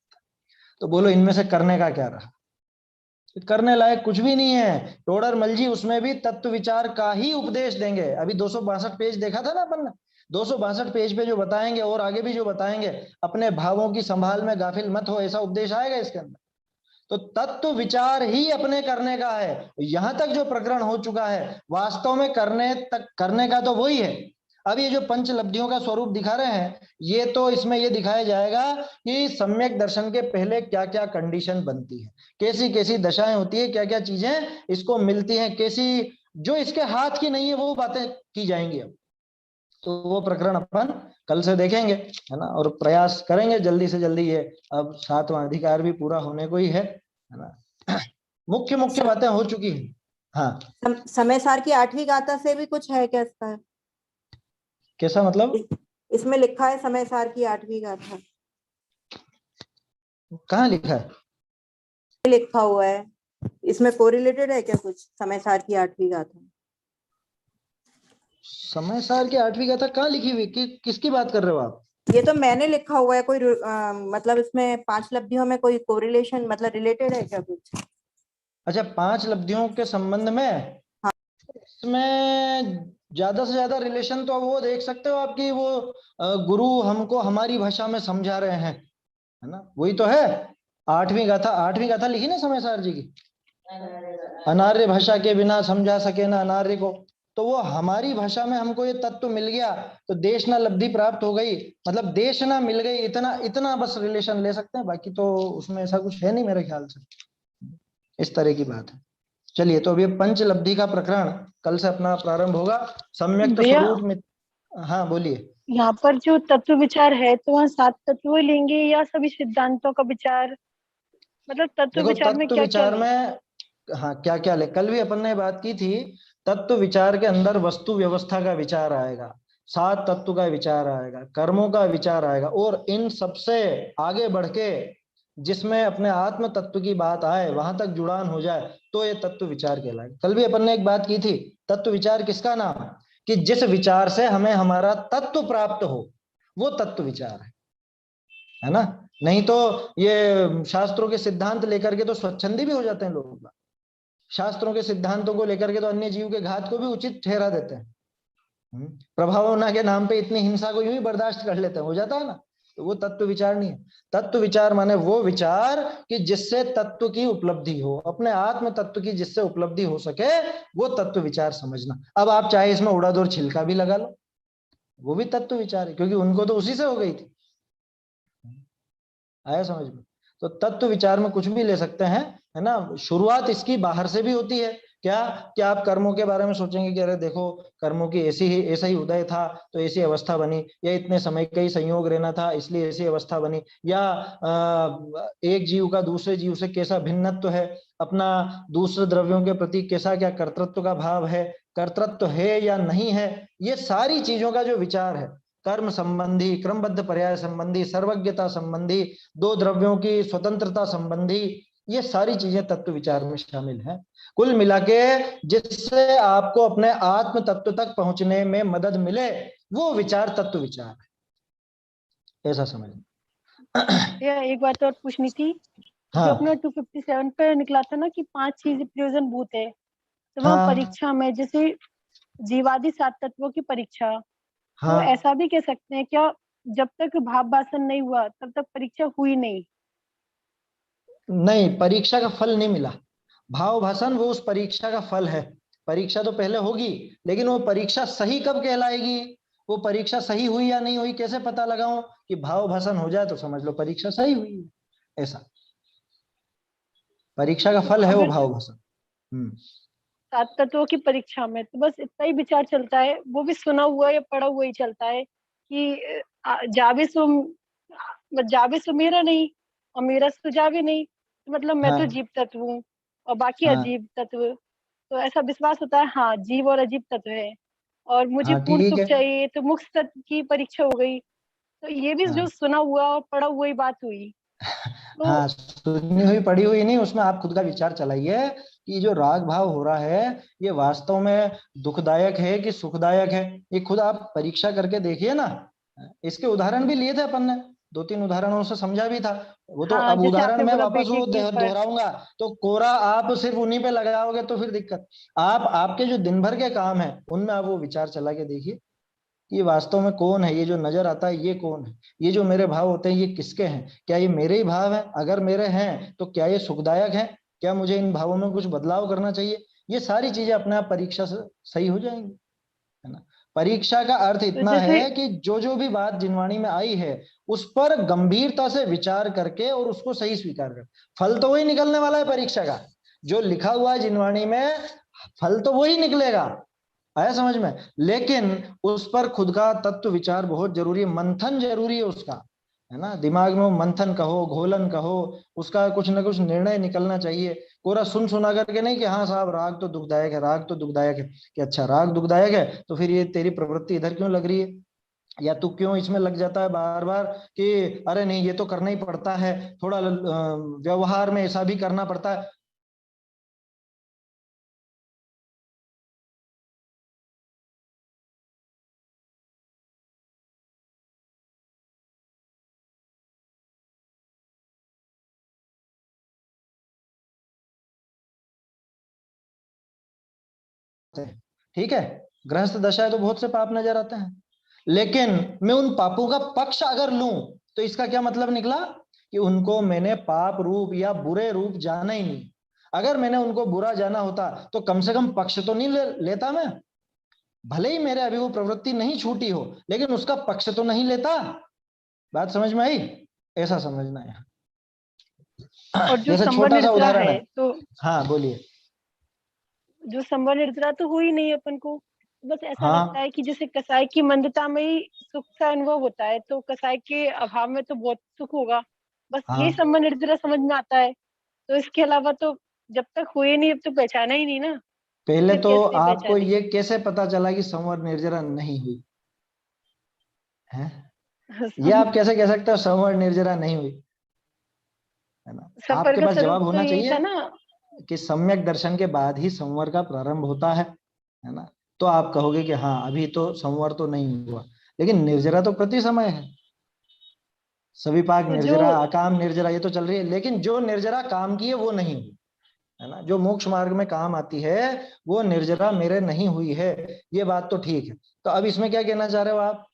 तो बोलो इनमें से करने का क्या रहा, करने लायक कुछ भी नहीं है। टोडरमल जी उसमें भी तत्व विचार का ही उपदेश देंगे। अभी 262 पेज देखा था ना अपन ने, 262 पेज पे जो बताएंगे और आगे भी जो बताएंगे, अपने भावों की संभाल में गाफिल मत हो, ऐसा उपदेश आएगा इसके अंदर। तो तत्व विचार ही अपने करने का है। यहां तक जो प्रकरण हो चुका है वास्तव में करने का तो वही है। अब ये जो पंचलब्धियों का स्वरूप दिखा रहे हैं, ये तो इसमें ये दिखाया जाएगा कि सम्यक दर्शन के पहले क्या क्या कंडीशन बनती है, कैसी कैसी दशाएं होती है, क्या क्या चीजें इसको मिलती हैं, कैसी जो इसके हाथ की नहीं है वो बातें की जाएंगी। अब तो वो प्रकरण अपन कल से देखेंगे, है ना, और प्रयास करेंगे जल्दी से जल्दी। ये अब 7वां अधिकार भी पूरा होने को ही है ना। मुख्य मुख्य बातें हो चुकी हैं। हाँ, समय सार की 8वीं गाथा से भी कुछ है क्या इसका? कैसा मतलब? इसमें लिखा है समय सार की 8वीं गाथा, कहाँ लिखा है? लिखा हुआ है, इसमें कोरिलेटेड है क्या कुछ समय सार की 8वीं गाथा? समय सार की 8वीं गाथा कहाँ लिखी हुई? किसकी बात कर रहे हो आप? ये तो मैंने लिखा हुआ है, कोई मतलब इसमें 5 लब्धियों में कोई कोरिलेशन मतलब रिलेटेड है क्या कुछ? अच्छा, 5 लब्धियों के संबंध में? हाँ। इसमें ज्यादा से ज्यादा रिलेशन तो वो देख सकते हो आपकी, वो गुरु हमको हमारी भाषा में समझा रहे हैं, है ना, वही तो है 8वीं गाथा लिखी ना समय सार जी की, अनार्य भाषा के बिना समझा सके ना अनार्य को। तो वो हमारी भाषा में हमको ये तत्व मिल गया तो देश ना लब्धि प्राप्त हो गई, मतलब देश ना मिल गई, इतना इतना बस रिलेशन ले सकते हैं, बाकी तो उसमें ऐसा कुछ है नहीं मेरे ख्याल से। इस तरह की बात है। चलिए, तो अभी पंचलब्धि का प्रकरण कल से अपना प्रारंभ होगा। सम्यक स्वरूप में। हाँ बोलिए। यहाँ पर जो तत्व विचार है तो वहाँ 7 तत्व लेंगे या सभी सिद्धांतों का विचार, मतलब तत्व देखो, विचार में तत्व क्या क्या विचार में हाँ क्या क्या ले, कल भी अपन ने बात की थी। तत्व विचार के अंदर वस्तु व्यवस्था का विचार आएगा, 7 तत्व का विचार आएगा, कर्मों का विचार आएगा, और इन सबसे आगे बढ़ के जिसमें अपने आत्म तत्व की बात आए, वहां तक जुड़ान हो जाए, तो ये तत्व विचार कहलाएगा। कल भी अपन ने एक बात की थी, तत्व विचार किसका नाम है? कि जिस विचार से हमें हमारा तत्व प्राप्त हो, वो तत्व विचार है ना। नहीं तो ये शास्त्रों के सिद्धांत लेकर के तो स्वच्छंदी भी हो जाते हैं लोग। शास्त्रों के सिद्धांतों को लेकर के तो अन्य जीव के घात को भी उचित ठहरा देते हैं। प्रभावना के नाम पे इतनी हिंसा को यूं ही बर्दाश्त कर लेते हैं, हो जाता है ना। तो वो तत्व विचार नहीं है। तत्व विचार माने वो विचार कि जिससे तत्व की उपलब्धि हो, अपने आत्म तत्व की जिससे उपलब्धि हो सके, वो तत्व विचार समझना। अब आप चाहे इसमें उड़ादौड़ छिलका भी लगा लो, वो भी तत्व विचार है, क्योंकि उनको तो उसी से हो गई थी। आया समझ में? तो तत्व विचार में कुछ भी ले सकते हैं, है ना। शुरुआत इसकी बाहर से भी होती है। क्या आप कर्मों के बारे में सोचेंगे कि अरे देखो, कर्मों की ऐसा ही उदय था तो ऐसी अवस्था बनी, या इतने समय का ही संयोग रहना था इसलिए ऐसी अवस्था बनी, या एक जीव का दूसरे जीव से कैसा भिन्नत्व है, अपना दूसरे द्रव्यों के प्रति कैसा क्या कर्तृत्व का भाव है, कर्तृत्व है या नहीं है, ये सारी चीजों का जो विचार है, कर्म संबंधी, क्रमबद्ध पर्याय संबंधी, सर्वज्ञता संबंधी, दो द्रव्यों की स्वतंत्रता संबंधी, ये सारी चीजें तत्व विचार में शामिल हैं। कुल मिला के जिससे आपको अपने आत्म तत्व तक पहुंचने में मदद मिले, वो विचार तत्व विचार है, ऐसा समझ। एक बात और पूछनी थी। हाँ। जो अपना 257 पे निकला था ना कि 5 चीजें प्रयोजन भूत है, तो वहाँ परीक्षा में जैसे जीवादि 7 तत्वों की परीक्षा, तो ऐसा भी कह सकते हैं क्या, जब तक भाव भाषण नहीं हुआ तब तक परीक्षा हुई नहीं? नहीं, परीक्षा का फल नहीं मिला। भाव भाषण वो उस परीक्षा का फल है। परीक्षा तो पहले होगी, लेकिन वो परीक्षा सही कब कहलाएगी, वो परीक्षा सही हुई या नहीं हुई कैसे पता लगाऊं? कि भाव भाषण हो जाए तो समझ लो परीक्षा सही हुई, ऐसा। परीक्षा का फल है वो भाव भाषण। 7 तत्वों की परीक्षा में तो बस इतना ही विचार चलता है, वो भी सुना हुआ या पढ़ा हुआ ही चलता है कि जावे सो मेरा नहीं और मेरा सो जावे नहीं, मतलब मैं तो जीव तत्व हूँ और बाकी अजीब तत्व। तो ऐसा विश्वास होता है, हाँ जीव और अजीब तत्व है और मुझे पूर्ण सुख चाहिए, तो मुक्त तत्व की परीक्षा हो गई। तो ये भी जो सुना हुआ और पढ़ा हुआ ही बात हुई। तो हाँ, सुनी हुई पढ़ी हुई नहीं, उसमें आप खुद का विचार चलाइए कि जो राग भाव हो रहा है ये वास्तव में दुखदायक है कि सुखदायक है। ये खुद आप परीक्षा करके देखिए ना। इसके उदाहरण भी लिए थे अपन ने, 2-3 उदाहरणों से समझा भी था वो तो। अब उदाहरण में वापस वो दोहराऊंगा तो कोरा आप सिर्फ उन्हीं पे लगाओगे तो फिर दिक्कत। आप आपके जो दिन भर के काम है उनमें आप वो विचार चला के देखिए, कि ये वास्तव में कौन है, ये जो नजर आता है ये कौन है, ये जो मेरे भाव होते हैं ये किसके हैं, क्या ये मेरे ही भाव हैं, अगर मेरे हैं तो क्या ये सुखदायक है, क्या मुझे इन भावों में कुछ बदलाव करना चाहिए, ये सारी चीजें अपने आप परीक्षा से सही हो जाएंगी, है ना। परीक्षा का अर्थ इतना है कि जो भी बात जिनवाणी में आई है उस पर गंभीरता से विचार करके और उसको सही स्वीकार कर, फल तो वही निकलने वाला है परीक्षा का, जो लिखा हुआ है जिनवाणी में फल तो वही निकलेगा, आया समझ में, लेकिन उस पर खुद का तत्व विचार बहुत जरूरी है, मंथन जरूरी है उसका, है ना, दिमाग में मंथन कहो घोलन कहो, उसका कुछ ना कुछ निर्णय निकलना चाहिए, पूरा सुन सुना करके नहीं कि हाँ साहब राग तो दुखदायक है, राग तो दुखदायक है, कि अच्छा राग दुखदायक है तो फिर ये तेरी प्रवृत्ति इधर क्यों लग रही है, या तू क्यों इसमें लग जाता है बार बार कि अरे नहीं ये तो करना ही पड़ता है, थोड़ा व्यवहार में ऐसा भी करना पड़ता है। ठीक है, गृहस्थ दशा है तो बहुत से पाप नजर आते हैं, लेकिन मैं उन पापों का पक्ष अगर लूं तो इसका क्या मतलब निकला कि उनको मैंने पाप रूप या बुरे रूप जाना ही नहीं, अगर मैंने उनको बुरा जाना होता तो कम से कम पक्ष तो नहीं लेता मैं, भले ही मेरे अभी वो प्रवृत्ति नहीं छूटी हो लेकिन उसका पक्ष तो नहीं लेता, बात समझ में आई, ऐसा समझना है। और जो जैसे छोटा सा उदाहरण है तो हाँ बोलिए, जो संवर निर्जरा तो हुई नहीं अपन को, बस ऐसा हाँ लगता है कि जैसे कसाई की मंदता में ही सुख का अनुभव होता है, तो कसाई के अभाव में तो बहुत सुख होगा, बस हाँ यही संवर निर्जरा समझ में आता है, तो इसके अलावा तो जब तक हुए नहीं अब तो पहचाना ही नहीं ना। पहले फिर तो कैसे आपको पहचानेंगे? ये कैसे पता चला कि संवर निर्जरा नहीं हुई है, ये आप कैसे कह सकते हो संवर निर्जरा नहीं हुई, है ना, संवर आपके का पास स्वरूप जवाब तो होना यही था चाहिए ना। कि सम्यक दर्शन के बाद ही संवर का प्रारंभ होता है ना, तो आप कहोगे कि हाँ अभी तो संवर तो नहीं हुआ, लेकिन निर्जरा तो प्रति समय है, सविपाक तो जो निर्जरा अकाम निर्जरा ये तो चल रही है, लेकिन जो निर्जरा काम की है वो नहीं हुई, है ना, जो मोक्ष मार्ग में काम आती है वो निर्जरा मेरे नहीं हुई है, ये बात तो ठीक है। तो अब इसमें क्या कहना चाह रहे हो आप?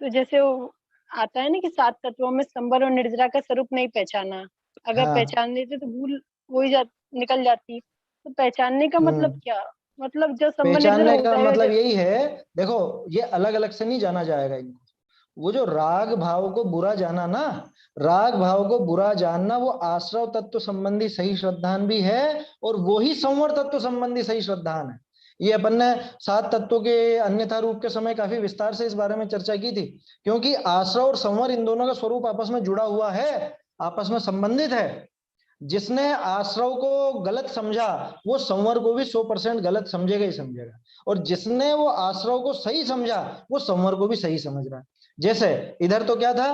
तो जैसे वो आता है ना कि 7 तत्वों में संवर और निर्जरा का स्वरूप नहीं पहचाना, अगर हाँ पहचान लेते तो भूल हो ही निकल जाती, तो पहचानने का मतलब क्या, मतलब जब संवर निर्जरा पहचानने हो का जाएगा मतलब जब। यही है, देखो ये अलग अलग से नहीं जाना जाएगा इनको, वो जो राग भाव को बुरा जाना ना, राग भाव को बुरा जानना वो आश्रव तत्व संबंधी सही श्रद्धान भी है और वो ही संवर तत्व संबंधी सही श्रद्धान है। ये अपन ने 7 तत्वों के अन्यथा रूप के समय काफी विस्तार से इस बारे में चर्चा की थी, क्योंकि आश्रव और संवर इन दोनों का स्वरूप आपस में जुड़ा हुआ है, आपस में संबंधित है, जिसने आश्रव को गलत समझा वो संवर को भी 100% गलत समझेगा ही समझेगा, और जिसने वो आश्रव को सही समझा वो संवर को भी सही समझ रहा है। जैसे इधर तो क्या था,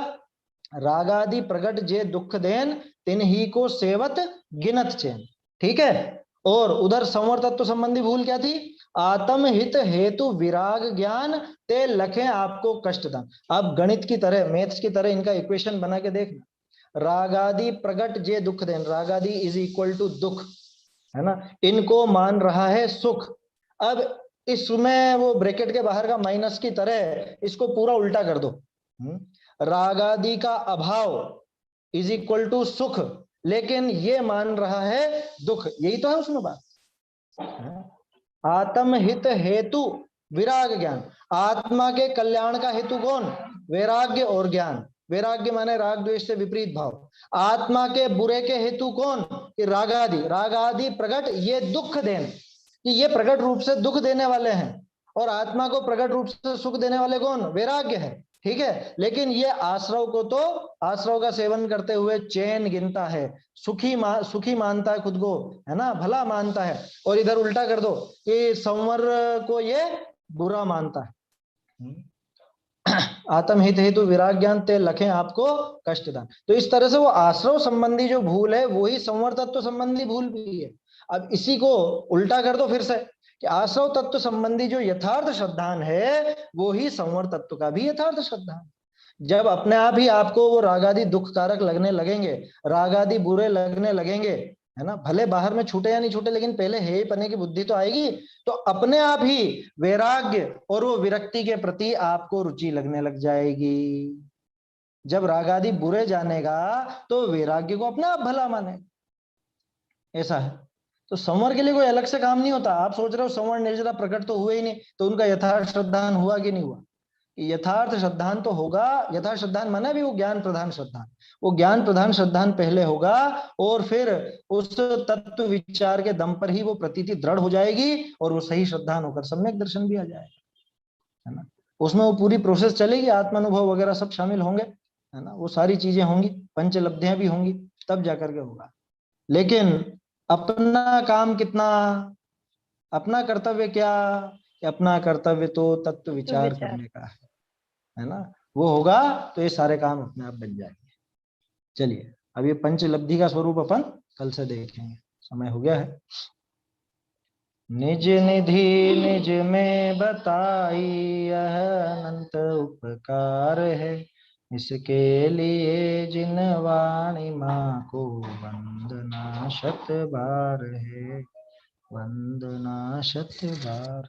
रागादि प्रगट जे दुख देन तिन ही को सेवत गिनत चैन, ठीक है, और उधर संवर तत्व संबंधी भूल क्या थी, आत्म हित हेतु विराग ज्ञान ते लखे आपको कष्टदान। आप गणित की तरह मैथ्स की तरह इनका इक्वेशन बना के देखना, रागादि प्रगट जे दुख देन, रागादि इज इक्वल टू दुख, है ना, इनको मान रहा है सुख, अब इसमें वो ब्रैकेट के बाहर का माइनस की तरह इसको पूरा उल्टा कर दो, रागादि का अभाव इज इक्वल टू सुख, लेकिन ये मान रहा है दुख, यही तो है उसमें बात, आत्म हित हेतु विराग ज्ञान, आत्मा के कल्याण का हेतु कौन, वैराग्य और ज्ञान, वैराग्य माने राग द्वेष से विपरीत भाव, आत्मा के बुरे के हेतु कौन कि रागादि, रागादि प्रगट ये दुख देन, कि ये प्रकट रूप से दुख देने वाले हैं, और आत्मा को प्रकट रूप से सुख देने वाले कौन, वैराग्य है, ठीक है, लेकिन ये आश्रव को तो आश्रव का सेवन करते हुए चैन गिनता है, सुखी मानता है खुद को, है ना, भला मानता है, और इधर उल्टा कर दो कि संवर को ये बुरा मानता है, आत्म हित हेतु विराग ज्ञान ते लखें आपको कष्टदान। तो इस तरह से वो आश्रव संबंधी जो भूल है वही संवर तत्व संबंधी भूल भी है। अब इसी को उल्टा कर दो फिर से कि आश्रव तत्व संबंधी जो यथार्थ श्रद्धान है वो ही संवर तत्व का भी यथार्थ श्रद्धान। जब अपने आप ही आपको वो रागादि दुख कारक लगने लगेंगे, रागादि बुरे लगने लगेंगे, है ना। भले बाहर में छूटे या नहीं छूटे, लेकिन पहले हे पने की बुद्धि तो आएगी, तो अपने आप ही वैराग्य और वो विरक्ति के प्रति आपको रुचि लगने लग जाएगी। जब राग आदि बुरे जानेगा तो वैराग्य को अपने आप भला माने, ऐसा है। तो संवर के लिए कोई अलग से काम नहीं होता। आप सोच रहे हो संवर निर्जरा प्रकट तो हुए ही नहीं, तो उनका यथार्थ श्रद्धान हुआ कि नहीं हुआ? यथार्थ श्रद्धान तो होगा। यथार्थ श्रद्धान माने भी वो ज्ञान प्रधान श्रद्धान, वो ज्ञान प्रधान श्रद्धान पहले होगा, और फिर उस तत्व विचार के दम पर ही वो प्रतीति दृढ़ हो जाएगी, और वो सही श्रद्धान होकर सम्यक दर्शन भी आ जाएगा, है ना। उसमें वो पूरी प्रोसेस चलेगी, आत्मानुभव वगैरह सब शामिल होंगे, है ना। वो सारी चीजें होंगी, पंचलब्धियां भी होंगी, तब जाकर के होगा। लेकिन अपना काम कितना, अपना कर्तव्य क्या? अपना कर्तव्य तो तत्व विचार करने का है ना। वो होगा तो ये सारे काम अपने आप बन जाएंगे। चलिए, अब ये पंचलब्धि का स्वरूप अपन कल से देखेंगे, समय हो गया है। निज निधि निज में बताई यह अनंत उपकार है, इसके लिए जिन वाणी माँ को वंदना शत बार है, वंदना शत बार।